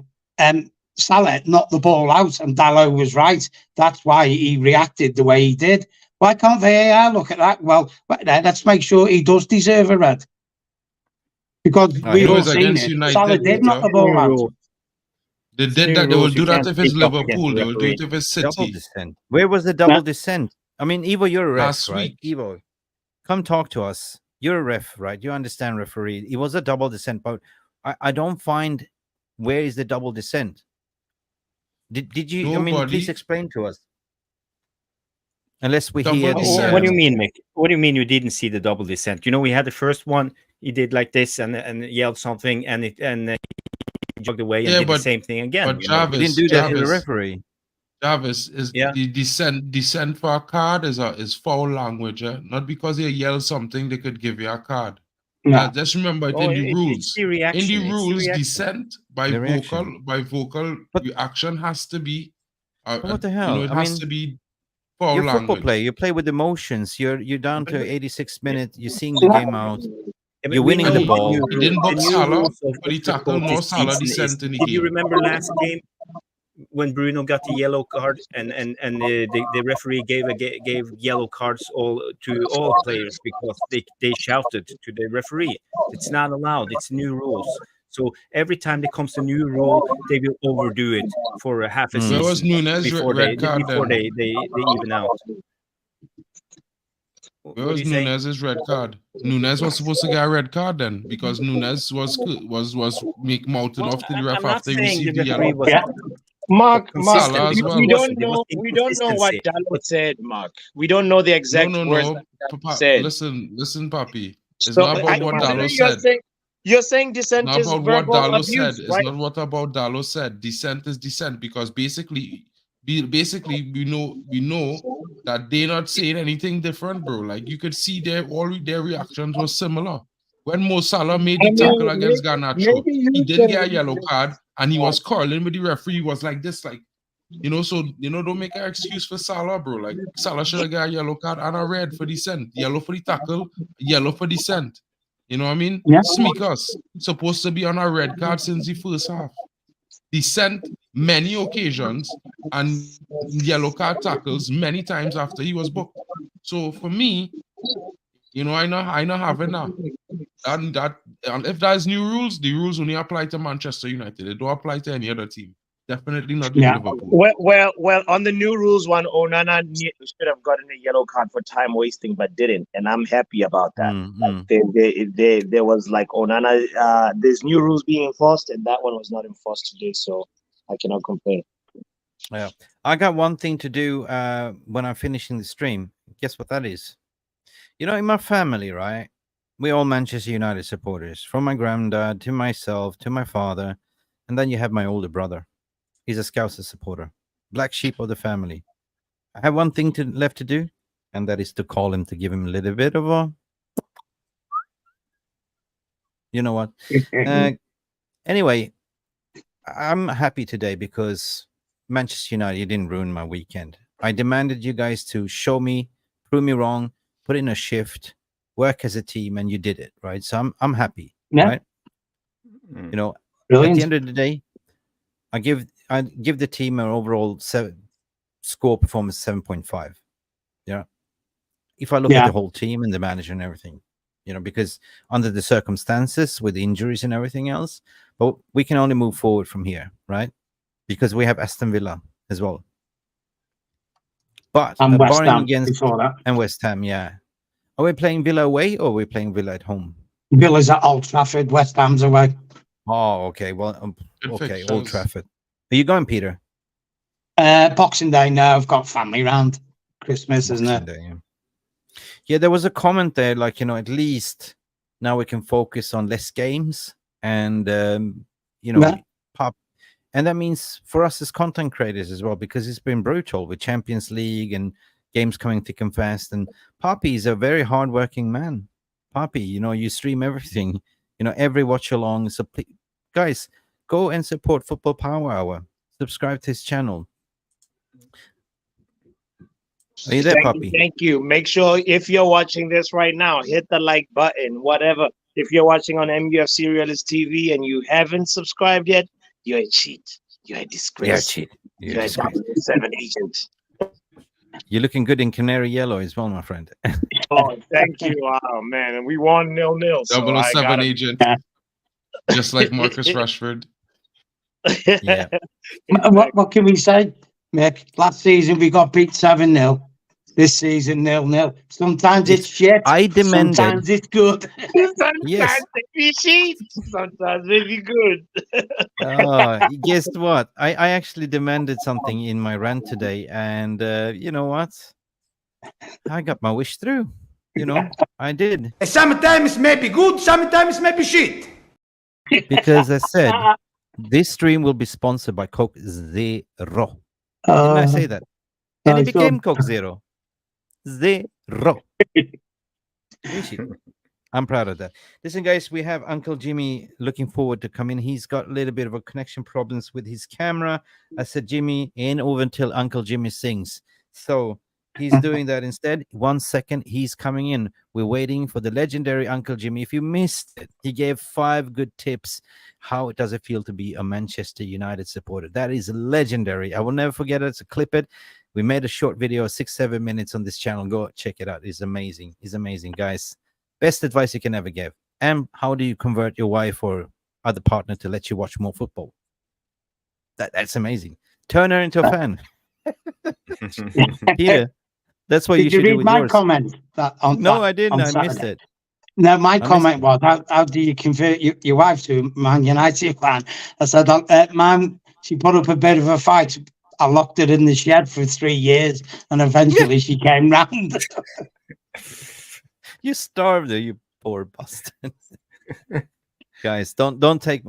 Salah knocked the ball out and Dallo was right. That's why he reacted the way he did. Why can't VAR look at that? Well, wait there, let's make sure he does deserve a red. Because we all seen it. United, Salah did knock the ball out. They did that. They will do that if it's Liverpool. They will do it if it's City. Double descent. Where was the double descent? I mean, Evo, you're a ref, right? Evo, come talk to us. You're a ref, right? You understand referee. It was a double descent, but I don't find where is the double descent. Did you? I mean, please explain to us. Unless we hear. What do you mean, Mick? What do you mean you didn't see the double descent? You know, we had the first one. He did like this and yelled something, and he jogged away and did the same thing again. But Jarvis, didn't do that to the referee. Jarvis is the descent for a card is foul language, not because they yell something they could give you a card. No. Just remember in the rules. Descent by vocal reaction has to be. What the hell? It has to be. Foul you're a football language. player. You play with emotions. You're down to 86 minutes. You're seeing the game out. You're winning the ball. He didn't box Salah, but he tackled more Salah descent in the game. Did you remember last game when Bruno got the yellow card and the referee gave yellow cards to all players because they shouted to the referee? It's not allowed. It's new rules. So every time there comes a new rule, they will overdo it for a half a season. There was Nunes before they even out. Where was Nunes' red card? Nunes was supposed to get a red card then because Nunes was mouthing off to the ref after he received the yellow. Yeah. Mark, we don't know what Dallo said, Mark. We don't know the exact words that said. Listen, Papi. It's not about what Dallo said. You're saying dissent is verbal abuse, It's right? not what about Dallo said. Dissent is dissent because basically we know that they're not saying anything different, bro. Like you could see all their reactions were similar. When Mo Salah made the tackle against Garnacho, he did get a yellow card and he was curling with the referee. He was like this, like so don't make an excuse for Salah, bro. Like Salah should have got a yellow card and a red for dissent, yellow for the tackle, yellow for dissent. You know what I mean? Yeah. Smeekers supposed to be on a red card since the first half. He sent many occasions and yellow card tackles many times after he was booked. So for me, I not having that. And if there's new rules, the rules only apply to Manchester United. They don't apply to any other team. Definitely not Liverpool. Well, on the new rules, one Onana should have gotten a yellow card for time wasting, but didn't, and I'm happy about that. There was like Onana. There's new rules being enforced, and that one was not enforced today, so I cannot complain. Yeah, I got one thing to do when I'm finishing the stream. Guess what that is? In my family, right? We're all Manchester United supporters, from my granddad to myself to my father, and then you have my older brother. He's a Scouser supporter, black sheep of the family. I have one thing left to do, and that is to call him to give him a little bit of a, you know what? Anyway, I'm happy today because Manchester United didn't ruin my weekend. I demanded you guys to show me, prove me wrong, put in a shift, work as a team, and you did it, right? So I'm happy, right? Brilliant. At the end of the day, I give the team an overall score performance 7.5. Yeah. If I look at the whole team and the manager and everything, because under the circumstances with injuries and everything else, but we can only move forward from here, right? Because we have Aston Villa as well. But and West barring Ham against before that. and West Ham, yeah. Are we playing Villa away or are we playing Villa at home? Villa's at Old Trafford, West Ham's away. Oh, okay. Well, okay, Old fixtures. Trafford. Are you going, Peter? Boxing Day, no, I've got family round. Christmas, isn't it? Boxing Day, yeah, there was a comment there, like, at least now we can focus on less games and, pop. And that means for us as content creators as well, because it's been brutal with Champions League and games coming thick and fast. And Poppy is a very hardworking man. Poppy, you stream everything, every watch along. So guys, go and support Football Power Hour. Subscribe to his channel. Are you there, Poppy? Thank you. Make sure if you're watching this right now, hit the like button, whatever. If you're watching on MUFC Realist TV and you haven't subscribed yet, you're a cheat. You're a disgrace. You're a cheat. You're a 007 agent. You're looking good in canary yellow as well, my friend. Oh, thank you. Oh, man. And we won 0-0. 007 agent. Just like Marcus Rashford. Yeah. What can we say, Mick? Last season we got beat 7-0. This season 0-0. Sometimes it's shit. I demanded. Sometimes it's good. Sometimes Yes. we cheat. Sometimes really good. Guess what? I actually demanded something in my rant today, and you know what? I got my wish through. I did. Sometimes maybe good, sometimes maybe shit. Because I said this stream will be sponsored by Coke Zero. Didn't I say that? And it became Coke Zero. Zero. I'm proud of that. Listen, guys, we have Uncle Jimmy looking forward to come in. He's got a little bit of a connection problems with his camera. I said, Jimmy, ain't over until Uncle Jimmy sings. So he's doing that instead. 1 second, he's coming in. We're waiting for the legendary Uncle Jimmy. If you missed it, he gave 5 good tips. How does it feel to be a Manchester United supporter? That is legendary. I will never forget it. So clip it. We made a short video, 6-7 minutes on this channel. Go check it out. It's amazing. It's amazing, guys. Best advice you can ever give. And how do you convert your wife or other partner to let you watch more football? That's amazing. Turn her into a fan. Peter, that's what you should do with my yours. comment? No, I didn't. I missed it. No, my comment was, how do you convert your wife to a Man United fan? I said, man, she put up a bit of a fight. I locked it in the shed for 3 years, and eventually she came round. You starved her, you poor bastard. Guys, don't take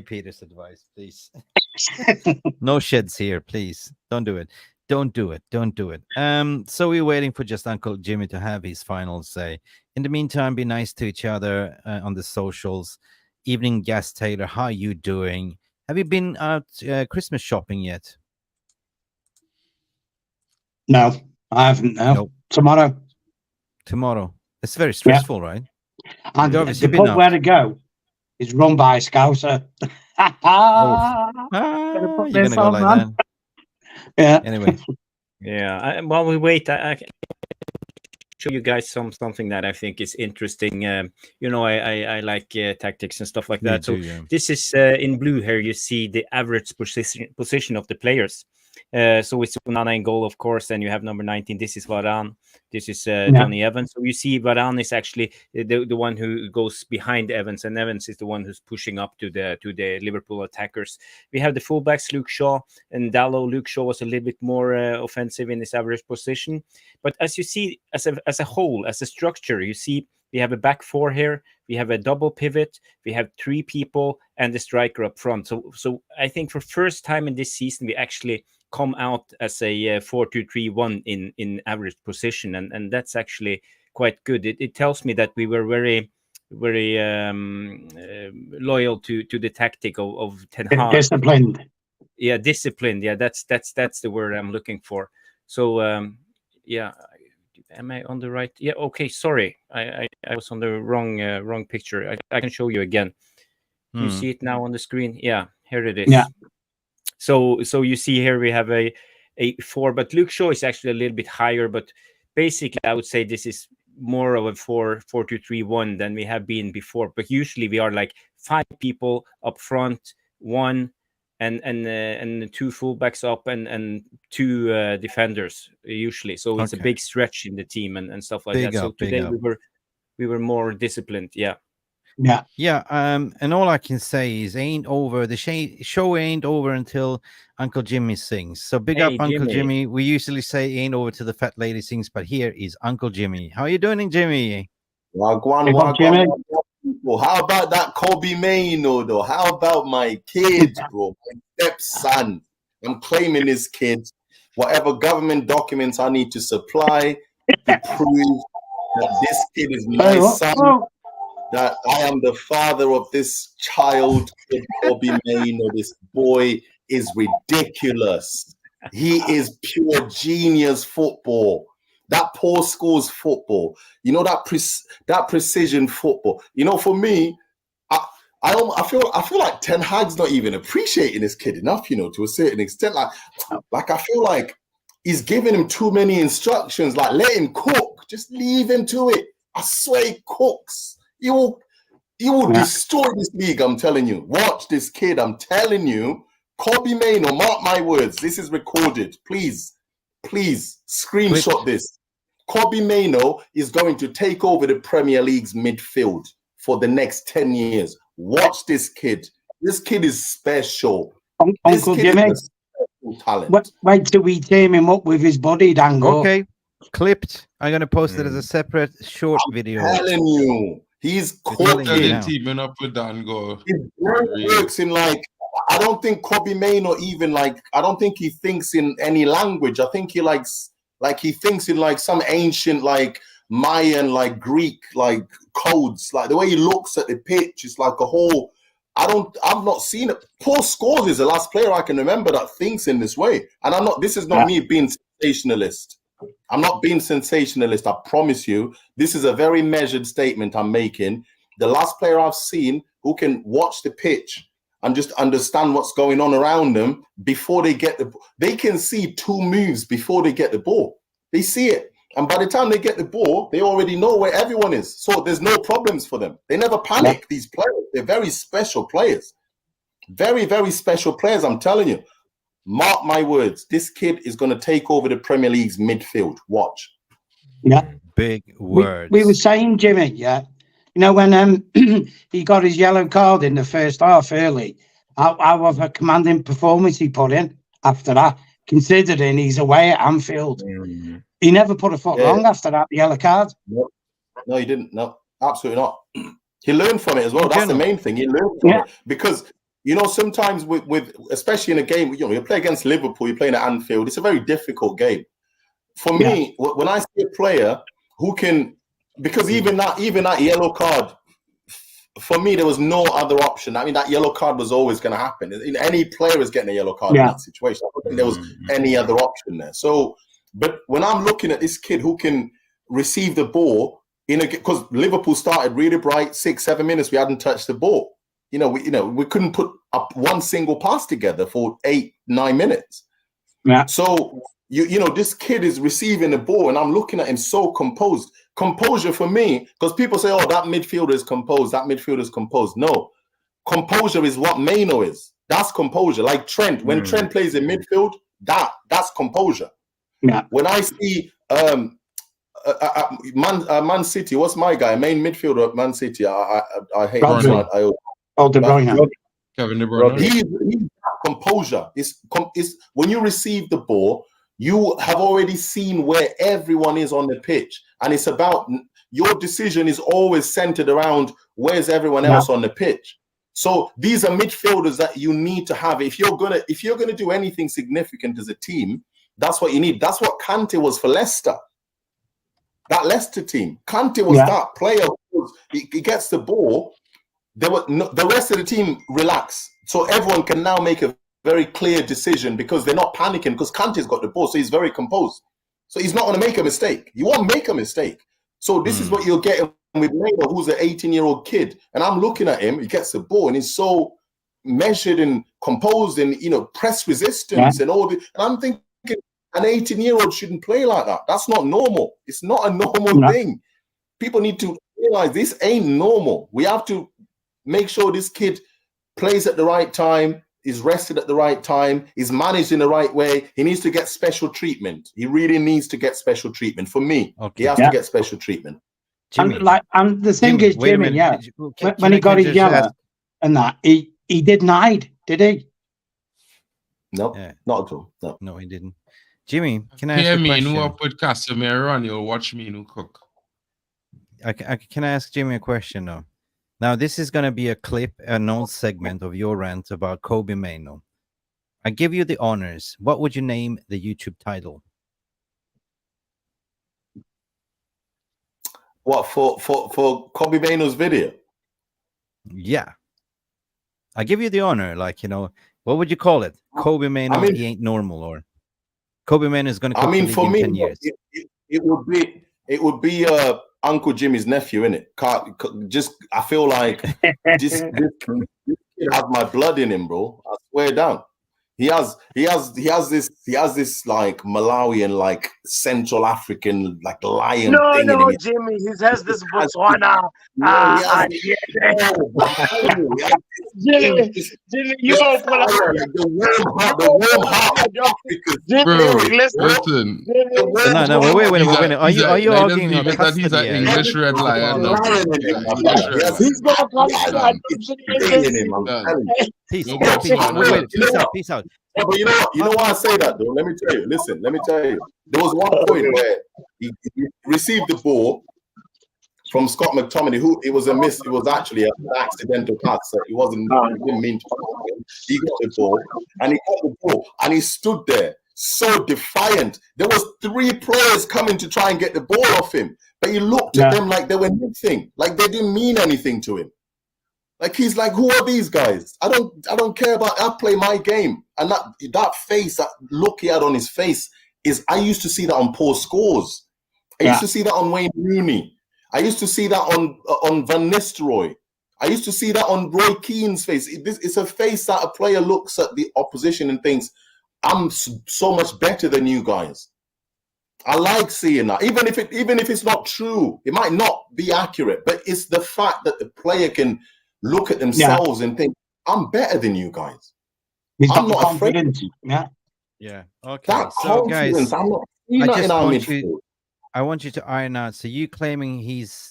Peter's advice, please. No sheds here, please. Don't do it. Don't do it. Don't do it. So we're waiting for just Uncle Jimmy to have his final say. In the meantime, be nice to each other on the socials. Evening Gas Taylor, how are you doing? Have you been out Christmas shopping yet? No, I haven't. No. Nope. Tomorrow. It's very stressful, right? And Jarvis, the pub where to go is run by a Scouser. You're gonna go like that. Yeah. Anyway. Yeah. While we wait, I show you guys something that I think is interesting. I like tactics and stuff like that. This is in blue here. You see the average position of the players. So it's Onana in goal, of course, and you have number 19. This is Varane. This is Johnny Evans. So you see Varane is actually the one who goes behind Evans, and Evans is the one who's pushing up to the Liverpool attackers. We have the fullbacks, Luke Shaw and Dalot. Luke Shaw was a little bit more offensive in his average position. But as you see, as a whole, as a structure, you see we have a back 4 here. We have a double pivot. We have 3 people and the striker up front. So I think for first time in this season, we actually come out as a 4-2-3-1 in average position, and that's actually quite good. It tells me that we were very loyal to the tactic of Ten Hag. Disciplined. Yeah, disciplined. Yeah, that's the word I'm looking for. So yeah, am I on the right? Yeah, okay. Sorry, I was on the wrong picture. I can show you again. You see it now on the screen? Yeah, here it is. Yeah. So you see here we have a 4, but Luke Shaw is actually a little bit higher. But basically, I would say this is more of a 4-2-3-1 than we have been before. But usually we are like 5 people up front, 1 and 2 fullbacks up and 2 defenders usually. So it's a big stretch in the team and stuff like that. So today we were more disciplined. Yeah. And all I can say is ain't over. The show ain't over until Uncle Jimmy sings. So big up Uncle Jimmy. We usually say ain't over till the fat lady sings, but here is Uncle Jimmy. How are you doing, Jimmy? Wagwan. How about that Kobe Maino though? How about my kid, bro? My stepson. I'm claiming his kid. Whatever government documents I need to supply to prove that this kid is my son. That I am the father of this child, Kobe Maino. This boy is ridiculous. He is pure genius football. That Paul Scholes football. You know, that precision football. You know, for me, I feel like Ten Hag's not even appreciating this kid enough. You know, to a certain extent. Like I feel like he's giving him too many instructions. Like, let him cook. Just leave him to it. I swear he cooks. He will destroy this league, I'm telling you. Watch this kid, I'm telling you. Kobe Maino, mark my words. This is recorded. Please screenshot this. Kobe Maino is going to take over the Premier League's midfield for the next 10 years. Watch this kid. This kid is special. Uncle Jimmy, talent. Wait till we team him up with his body, Dango. Okay, clipped. I'm going to post it as a separate short video. I'm telling you. He's teaming up with Dango. His brain works in like, I don't think Kobe Maino even like, I don't think he thinks in any language. I think he he thinks in like some ancient like Mayan, like Greek, like codes. Like the way he looks at the pitch, it's like a whole, I've not seen it. Paul Scholes is the last player I can remember that thinks in this way. And this is not me being sensationalist. I'm not being sensationalist, I promise you. This is a very measured statement I'm making. The last player I've seen who can watch the pitch and just understand what's going on around them before they get they can see 2 moves before they get the ball. They see it. And by the time they get the ball, they already know where everyone is. So there's no problems for them. They never panic, these players. They're very special players. Very, very special players, I'm telling you. Mark my words, this kid is going to take over the Premier League's midfield. Watch. Yeah. Big words. We were saying, Jimmy, you know, when he got his yellow card in the first half early, how of a commanding performance he put in after that, considering he's away at Anfield. He never put a foot wrong after that yellow card. No, he didn't. No, absolutely not. He learned from it as well. That's the main thing. He learned from it. Because you know, sometimes with especially in a game, you know, you play against Liverpool, you're playing at Anfield. It's a very difficult game. For me, when I see a player who can, because even that yellow card, for me, there was no other option. I mean, that yellow card was always going to happen. Any player is getting a yellow card in that situation. I don't think there was any other option there. So, but when I'm looking at this kid who can receive the ball because Liverpool started really bright, 6-7 minutes, we hadn't touched the ball. We couldn't put up one single pass together for 8-9 minutes. Yeah. So this kid is receiving the ball, and I'm looking at him so composed. Composure for me, because people say, "Oh, that midfielder is composed. That midfielder is composed." No, composure is what Maino is. That's composure. Like Trent, when Trent plays in midfield, that's composure. Yeah. When I see Man City, what's my guy? Main midfielder at Man City. I hate him. De Bruyne. Kevin De Bruyne. He's composure. It's when you receive the ball, you have already seen where everyone is on the pitch, and it's about your decision is always centered around where's everyone else on the pitch. So these are midfielders that you need to have if you're gonna do anything significant as a team. That's what you need. That's what Kante was for Leicester. That Leicester team, Kante was that player. He gets the ball. The rest of the team relax, so everyone can now make a very clear decision because they're not panicking because Kante's got the ball, so he's very composed. So he's not going to make a mistake. You won't make a mistake. So this is what you're getting with Maino, who's an 18-year-old kid, and I'm looking at him. He gets the ball and he's so measured and composed and press resistance and all this. And I'm thinking an 18-year-old shouldn't play like that. That's not normal. It's not a normal thing. People need to realize this ain't normal. We have to make sure this kid plays at the right time, is rested at the right time, is managed in the right way. He needs to get special treatment. He really needs to get special treatment. For me, he has to get special treatment. Jimmy. And the thing is, Jimmy, when he got his yellow and that, he didn't hide, did he? No, not at all. No, he didn't. Jimmy, can I ask hear a me question? who put Casemiro on, you'll watch me who cook. Can I ask Jimmy a question though? Now, this is going to be a clip, an old segment of your rant about Kobe Mainoo. I give you the honors. What would you name the YouTube title? What, for Kobe Mainoo's video? Yeah. I give you the honor. Like, you know, what would you call it? Kobe Mainoo, he ain't normal, or Kobe Mainoo is going to cook the league in 10 years. It would be Uncle Jimmy's nephew, innit? I feel like this kid has my blood in him, bro. I swear down. He has this like Malawian, like Central African, like lion thing in him. Jimmy, he has this Botswana. Jimmy, you don't pull up the warm heart. Listen. No, wait. Are you arguing on custody? He's an English red lion. He's gonna call Peace out. Yeah, but you know why I say that though? Let me tell you. Listen, let me tell you. There was one point where he received the ball from Scott McTominay, who it was a miss. It was actually an accidental pass. So he didn't mean to. He got the ball and he stood there so defiant. There was 3 players coming to try and get the ball off him, but he looked at them like they were nothing, like they didn't mean anything to him. Like he's like, who are these guys? I don't care about. I play my game, and that face, that look he had on his face is. I used to see that on Paul Scholes. I used to see that on Wayne Rooney. I used to see that on Van Nistelrooy. I used to see that on Roy Keane's face. It's a face that a player looks at the opposition and thinks, I'm so much better than you guys. I like seeing that, even if it's not true. It might not be accurate, but it's the fact that the player can look at themselves and think, I'm better than you guys. I'm not afraid. Yeah. Okay. So, guys, I want you to iron out. So you claiming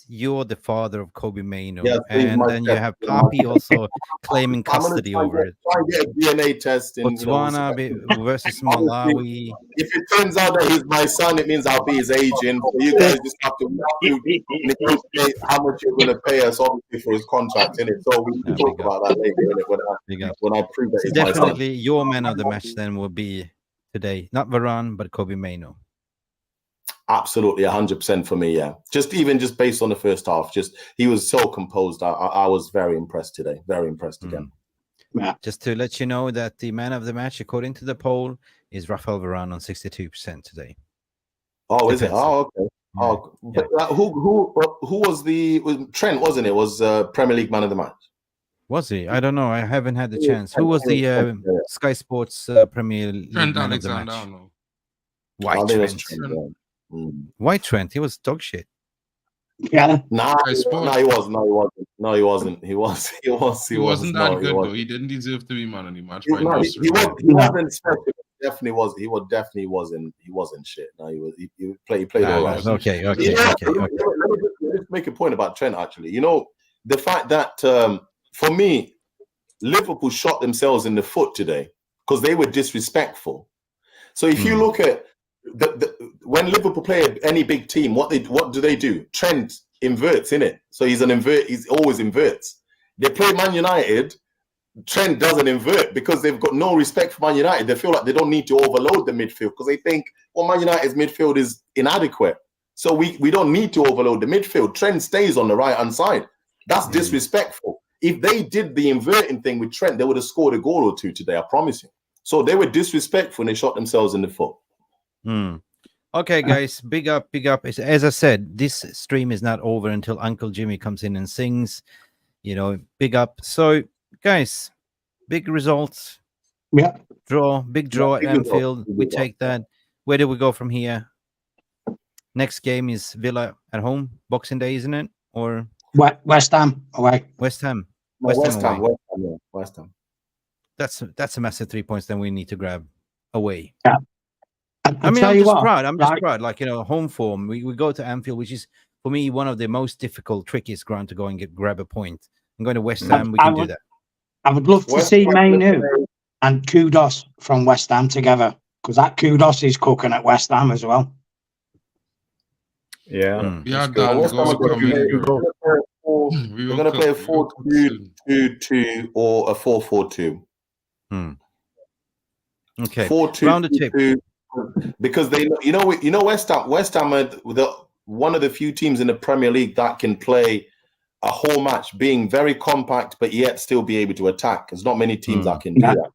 you're the father of Kobe Mainoo, and then you have Papi also claiming custody over it. Try and get a DNA test in Botswana versus Malawi. If it turns out that he's my son, it means I'll be his agent. So you guys just have to negotiate how much you're going to pay us, obviously, for his contract, innit? So we can talk about that later when I prove that he's my son. Definitely, your man of the match then will be today, not Varane, but Kobe Mainoo. Absolutely, 100% for me. Yeah, just based on the first half, he was so composed. I was very impressed today. Very impressed again. Yeah. Just to let you know that the man of the match, according to the poll, is Rafael Varane on 62% today. Oh, is it? Oh, okay. Oh, but who was Trent? Wasn't it? Was Premier League man of the match? Was he? I don't know. I haven't had the chance. Who was the Sky Sports Premier League Trent man of the match? Alexander. White Trent. White Trent, he was dog shit. Yeah. No, he wasn't. He wasn't that good though. He didn't deserve to be man of the match. He wasn't special. Definitely was. He definitely wasn't. He wasn't shit. No, he played all right. Okay. Let me just make a point about Trent. Actually, the fact that for me, Liverpool shot themselves in the foot today because they were disrespectful. So if you look at when Liverpool play any big team, what do they do? Trent inverts, innit? So he's always inverts. They play Man United, Trent doesn't invert because they've got no respect for Man United. They feel like they don't need to overload the midfield because they think, Man United's midfield is inadequate. So we don't need to overload the midfield. Trent stays on the right-hand side. That's disrespectful. If they did the inverting thing with Trent, they would have scored a goal or two today, I promise you. So they were disrespectful and they shot themselves in the foot. Okay, guys, big up. As I said, this stream is not over until Uncle Jimmy comes in and sings. Big up. So, guys, big results. Yeah. Big draw at Anfield. We take that. Where do we go from here? Next game is Villa at home, Boxing Day, isn't it? Or West Ham away. West Ham. No, West Ham. Yeah, West Ham. That's a massive 3 points. Then we need to grab away. Yeah. I mean, I'm just proud. I'm just proud. Like, home form. We go to Anfield, which is for me one of the most difficult, trickiest ground to go and grab a point. I'm going to West Ham. We can do that. I would love to see Manu and Kudos from West Ham together, because that Kudos is cooking at West Ham as well. Yeah. We're going to play a 4-2-2 or a 4-4-2. Okay. 4-2-2. Because West Ham are one of the few teams in the Premier League that can play a whole match being very compact but yet still be able to attack. There's not many teams that can do that.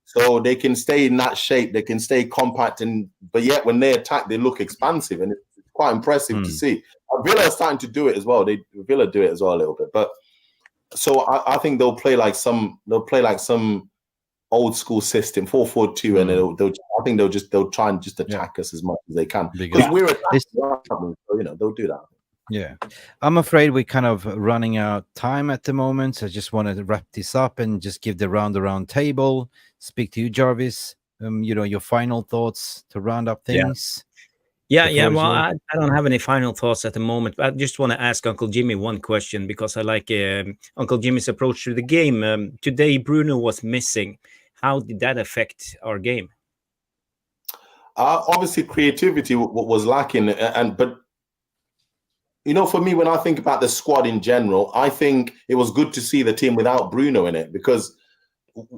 So they can stay in that shape, they can stay compact, but yet when they attack, they look expansive, and it's quite impressive to see. Villa are starting to do it as well. Villa do it as well a little bit. But so I think they'll play like some old school system, 4-4-2, and I think they'll try and just attack us as much as they can, because we're attacking, so they'll do that. Yeah, I'm afraid we're kind of running out of time at the moment, so I just want to wrap this up and just give the round table. Speak to you, Jarvis. Your final thoughts to round up things. Yeah. Well, I don't have any final thoughts at the moment. I just want to ask Uncle Jimmy one question, because I like Uncle Jimmy's approach to the game. Today, Bruno was missing. How did that affect our game? Obviously, creativity was lacking, but for me, when I think about the squad in general, I think it was good to see the team without Bruno in it, because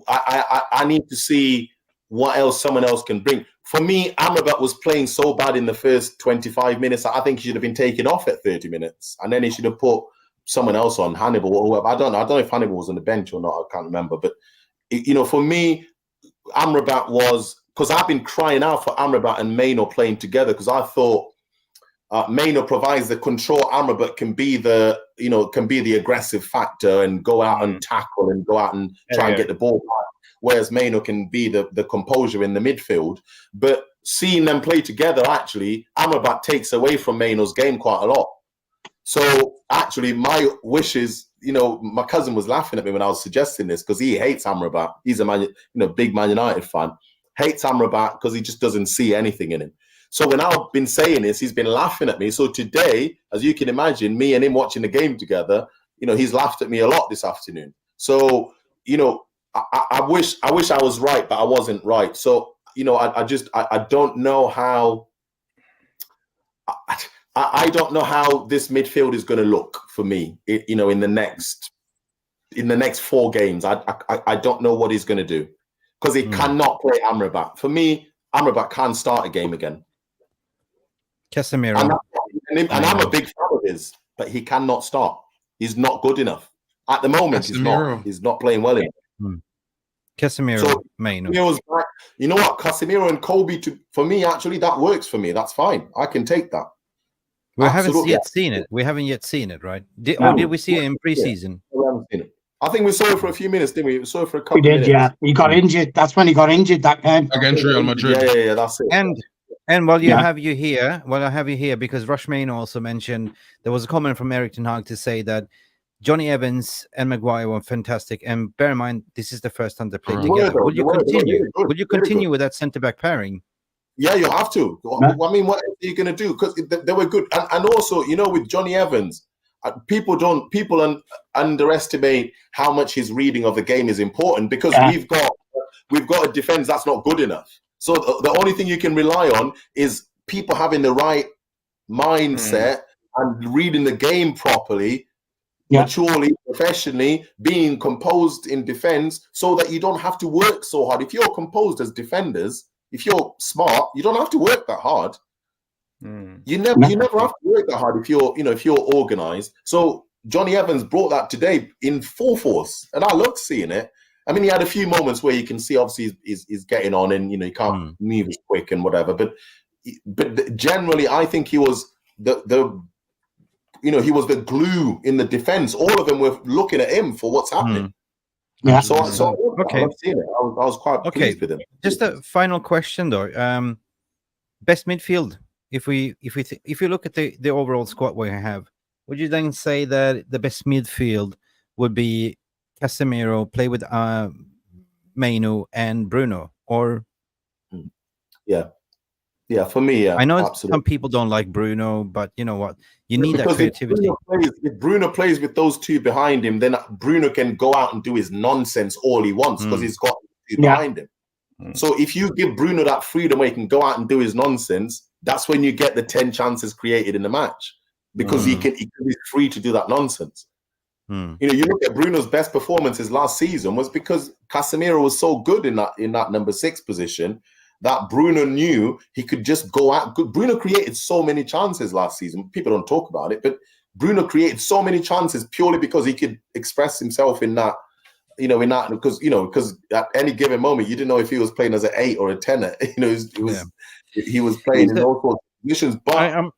I need to see what else someone else can bring. For me, Amrabat was playing so bad in the first 25 minutes. I think he should have been taken off at 30 minutes, and then he should have put someone else on, Hannibal or whoever. I don't know if Hannibal was on the bench or not. I can't remember. But for me, Amrabat was, because I've been crying out for Amrabat and Maino playing together, because I thought Maino provides the control. Amrabat can be the aggressive factor and go out and tackle and go out and try and get the ball back, whereas Maino can be the composure in the midfield. But seeing them play together, actually, Amrabat takes away from Maino's game quite a lot. So actually, my wish is, my cousin was laughing at me when I was suggesting this, because he hates Amrabat. He's a big Man United fan. Hates Amrabat because he just doesn't see anything in him. So when I've been saying this, he's been laughing at me. So today, as you can imagine, me and him watching the game together, he's laughed at me a lot this afternoon. So, I wish I was right, but I wasn't right. So, I don't know how I don't know how this midfield is going to look for me, in the next 4 games. I don't know what he's going to do, because he cannot play Amrabat. For me, Amrabat can't start a game again. Casemiro. And I'm a big fan of his, but he cannot start. He's not good enough. At the moment, he's not playing well enough. Casemiro, so, Maino. You know what? Casemiro and Kobe, for me, actually, that works for me. That's fine. I can take that. We haven't yet seen it. We haven't yet seen it, right? Did we see it in pre-season? We haven't seen it. I think we saw it for a few minutes, didn't we? We saw it for a couple of minutes. Yeah. He got injured. That's when he got injured, that game. Against Real Madrid. Yeah, that's it. And while I have you here, because Rush Main also mentioned, there was a comment from Eric Ten Hag to say that Johnny Evans and Maguire were fantastic. And bear in mind, this is the first time they played together. Will you continue? Will you continue with that centre-back pairing? Yeah, you have to. I mean, what are you going to do? Because they were good. And also, with Johnny Evans, people underestimate how much his reading of the game is important, because we've got a defense that's not good enough. So the only thing you can rely on is people having the right mindset and reading the game properly, maturely, professionally, being composed in defense, so that you don't have to work so hard. If you're composed as defenders, if you're smart, you don't have to work that hard. You never have to work that hard if you're organized. So Johnny Evans brought that today in full force, and I loved seeing it. I mean, he had a few moments where you can see, obviously, he's getting on, and he can't move as quick and whatever. But generally, I think he was the glue in the defense. All of them were looking at him for what's happening. Yeah. So okay. I've seen it. I was quite pleased with him. Just a final question, though. Best midfield if you look at the overall squad we have, would you then say that the best midfield would be Casemiro, play with Mainu and Bruno, or? Yeah, for me, yeah. I know absolutely. Some people don't like Bruno, but you know what? You need that creativity. If Bruno plays with those two behind him, then Bruno can go out and do his nonsense all he wants because he's got two behind him. So if you give Bruno that freedom where he can go out and do his nonsense, that's when you get the 10 chances created in the match, because he can be free to do that nonsense. You know, you look at Bruno's best performances last season was because Casemiro was so good in that number 6 position that Bruno knew he could just go out. Bruno created so many chances last season. People don't talk about it, but Bruno created so many chances purely because he could express himself in that, because at any given moment, you didn't know if he was playing as an 8 or a 10. He was playing in all sorts of positions. But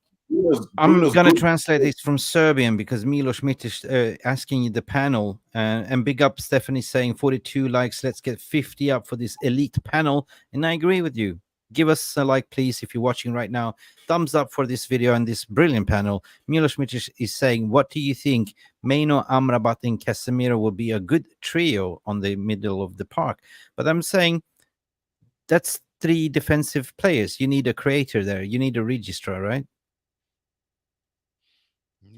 I'm going to translate this from Serbian because Milos Mitić asking you the panel, and big up Stephanie saying 42 likes. Let's get 50 up for this elite panel. And I agree with you. Give us a like, please, if you're watching right now. Thumbs up for this video and this brilliant panel. Milos Mitić is saying, what do you think? Maino, Amrabat, and Casemiro will be a good trio on the middle of the park. But I'm saying that's 3 defensive players. You need a creator there. You need a registrar, right?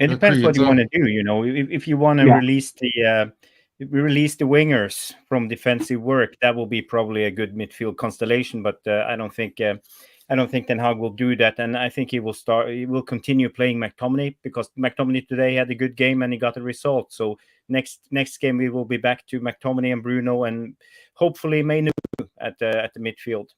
It depends what you want to do. You know, if you want to release the wingers from defensive work, that will be probably a good midfield constellation. But I don't think Ten Hag will do that, and I think he will continue playing McTominay, because McTominay today had a good game and he got a result. So next game we will be back to McTominay and Bruno, and hopefully Mainu at the midfield.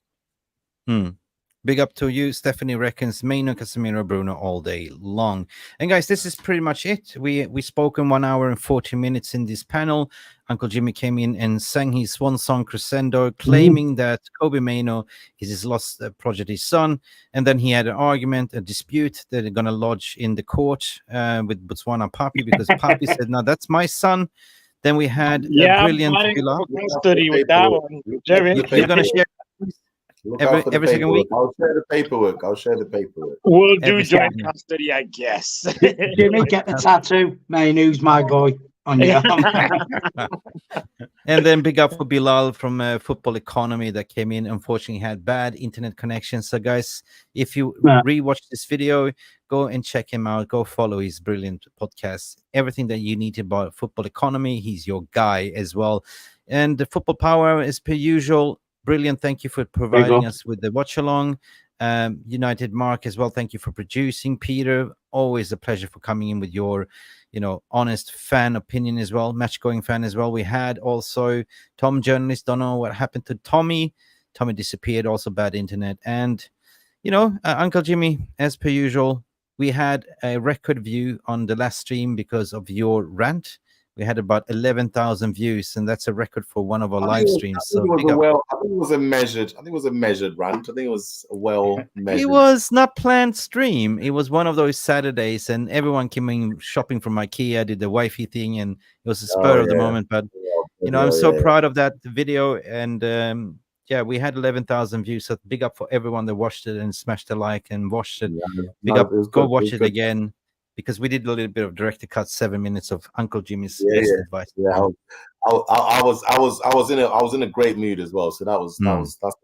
Big up to you. Stephanie reckons Maino, Casemiro, Bruno all day long. And guys, this is pretty much it. We spoke in 1 hour and 40 minutes in this panel. Uncle Jimmy came in and sang his swan song crescendo, claiming that Kobe Maino is his lost prodigy son. And then he had an argument, a dispute that they're going to lodge in the court with Botswana Papi, because Papi said, no, that's my son. Then we had a brilliant study with that one. Jerry, you're going to share every second week. I'll share the paperwork. We'll do joint custody, I guess. Jimmy, get the tattoo. Mainu's my boy on your arm. And then big up for Bilal from Football Economy that came in. Unfortunately, had bad internet connection. So, guys, if you rewatch this video, go and check him out. Go follow his brilliant podcast. Everything that you need about Football Economy, he's your guy as well. And the Football Power, as per usual. Brilliant. Thank you for providing us with the watch along. United Mark as well. Thank you for producing. Peter, always a pleasure for coming in with your, honest fan opinion as well. Match going fan as well. We had also Tom, journalist. Don't know what happened to Tommy. Tommy disappeared. Also bad internet. And, Uncle Jimmy, as per usual, we had a record view on the last stream because of your rant. We had about 11,000 views, and that's a record for one of our live streams. I think it was a measured rant. I think it was a well measured. It was not planned stream. It was one of those Saturdays, and everyone came in shopping from IKEA, did the wifey thing, and it was a spur of the moment. But I'm so proud of that video, and we had 11,000 views. So big up for everyone that watched it and smashed the like and watched it. Big up, go watch it again. Because we did a little bit of director cut, 7 minutes of Uncle Jimmy's best advice. Yeah, I was in a great mood as well. So that's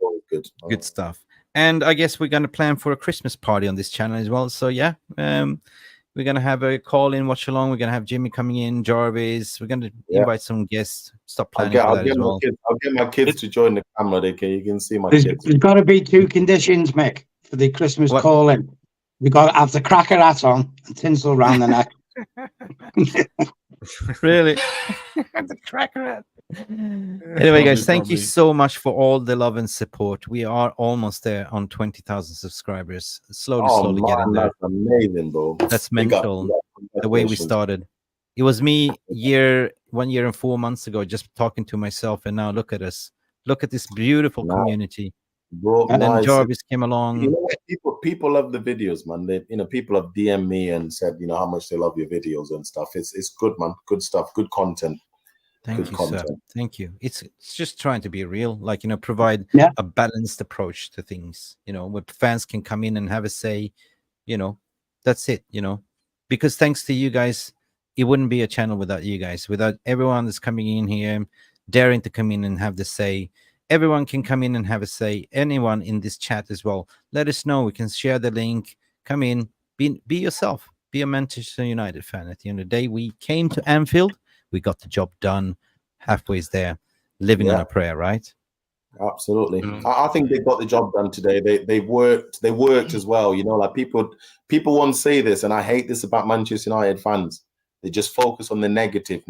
always good. Good stuff. And I guess we're going to plan for a Christmas party on this channel as well. So we're going to have a call in, watch along. We're going to have Jimmy coming in, Jarvis. We're going to invite some guests. Stop planning for that as well. I'll get my kids to join the camera. You can see my kids. There's got to be 2 conditions, Mick, for the Christmas call in. We got to have the cracker hat on and tinsel around the neck. Really? The cracker hat. Anyway, guys, thank you so much for all the love and support. We are almost there on 20,000 subscribers. Slowly getting there. That's amazing, bro. That's mental. The way we started. It was me 1 year and 4 months ago, just talking to myself, and now look at us. Look at this beautiful community. Bro, and then Jarvis came along. People love the videos, man. People have DM'd me and said, how much they love your videos and stuff. It's good, man. Good stuff. Good content. Thank you, sir. Thank you. It's just trying to be real, like, provide a balanced approach to things, where fans can come in and have a say, that's it, because thanks to you guys, it wouldn't be a channel without you guys, without everyone that's coming in here, daring to come in and have the say. Everyone can come in and have a say. Anyone in this chat as well. Let us know. We can share the link. Come in. Be yourself. Be a Manchester United fan. At the end of the day, we came to Anfield. We got the job done. Halfway's there. Living on a prayer, right? Absolutely. I think they got the job done today. They worked as well. Like people won't say this, and I hate this about Manchester United fans. They just focus on the negative.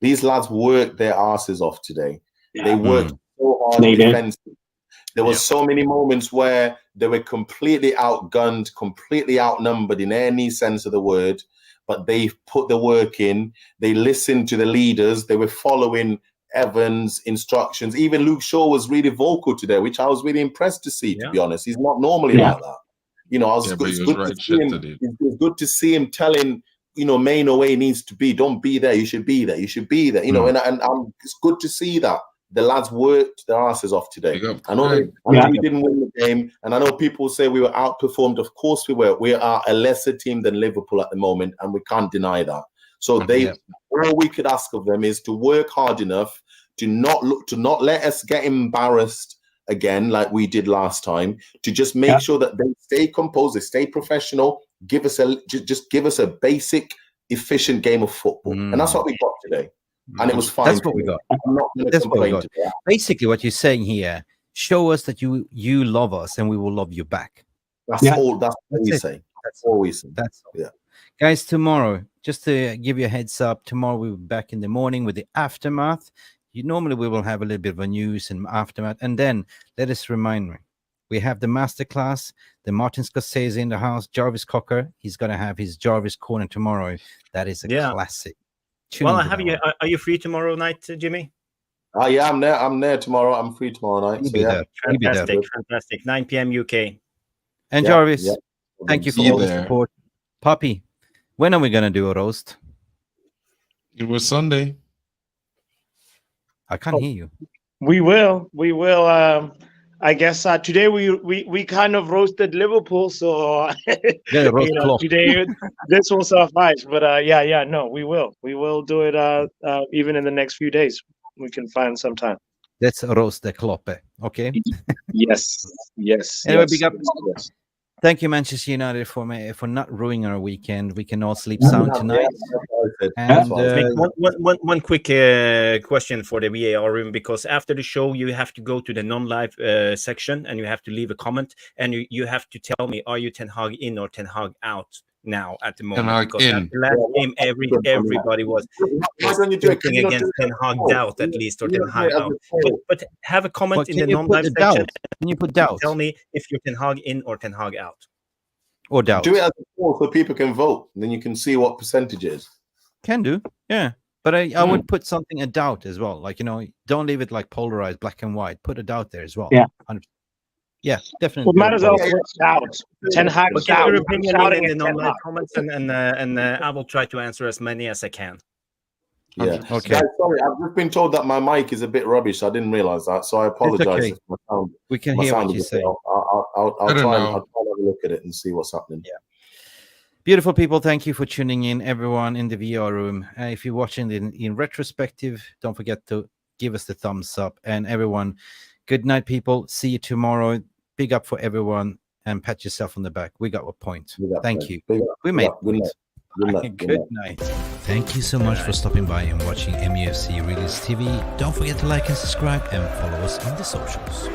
These lads worked their asses off today. They worked so hard defensively. There were so many moments where they were completely outgunned, completely outnumbered in any sense of the word, but they put the work in. They listened to the leaders. They were following Evans' instructions. Even Luke Shaw was really vocal today, which I was really impressed to see, to be honest. He's not normally like that. It's good to see him telling, Maino where he needs to be. Don't be there. You should be there. You should be there. And it's good to see that the lads worked their asses off today. I know we didn't win the game, and I know people say we were outperformed. Of course we were. We are a lesser team than Liverpool at the moment, and we can't deny that. So all we could ask of them is to work hard enough to not let us get embarrassed again like we did last time. To just make sure that they stay composed, they stay professional. Give us a basic, efficient game of football, and that's what we got today. And it was fine. That's what we got. That's what we got. Basically, what you're saying here: show us that you love us, and we will love you back. That's all. That's what we say. That's all we say. That's all. Guys, tomorrow, just to give you a heads up, tomorrow we'll be back in the morning with the aftermath. Normally we will have a little bit of a news and aftermath, and then let us remind me. We have the masterclass, the Martin Scorsese in the house, Jarvis Cocker. He's going to have his Jarvis Corner tomorrow. That is a classic. Are you free tomorrow night, Jimmy? Yeah, I'm there. I'm there tomorrow. I'm free tomorrow night. Fantastic. 9 p.m. UK. And Jarvis, thank you for all the support. Poppy, when are we going to do a roast? It was Sunday. I can't hear you. We will. I guess today we kind of roasted Liverpool, so today this will suffice. But we will do it even in the next few days. We can find some time. Let's roast the KLOPP, okay? Yes. Anyway, big up. Thank you, Manchester United, for not ruining our weekend. We can all sleep sound tonight. And, one quick question for the VAR room, because after the show, you have to go to the non-live section and you have to leave a comment, and you have to tell me, are you Ten Hag in or Ten Hag out now at the moment? Because at the last game, everybody was thinking against Ten Hag out at least, or Ten Hag out. But have a comment in the non-live section. Can you put doubt? Tell me if you're Ten Hag in or Ten Hag out. Or doubt. Do it as a poll so people can vote, and then you can see what percentage is. Can do, yeah. But I would put something a doubt as well. Like, don't leave it like polarized, black and white. Put a doubt there as well. Yeah. 100%. Yeah, definitely. What matters also is doubt. Ten Hag out. Your opinion in the non-live comments, and I will try to answer as many as I can. Yeah. Okay. Guys, sorry, I've just been told that my mic is a bit rubbish. I didn't realize that, so I apologize. Okay. We can hear what you say. I'll try and have a look at it and see what's happening. Yeah. Beautiful people, thank you for tuning in, everyone in the VR room. If you're watching in retrospective, don't forget to give us the thumbs up. And everyone, good night, people. See you tomorrow. Big up for everyone, and pat yourself on the back. We got a point. Thank you. We made a point. Good night. Thank you so much for stopping by and watching MUFC Realist TV. Don't forget to like and subscribe and follow us on the socials.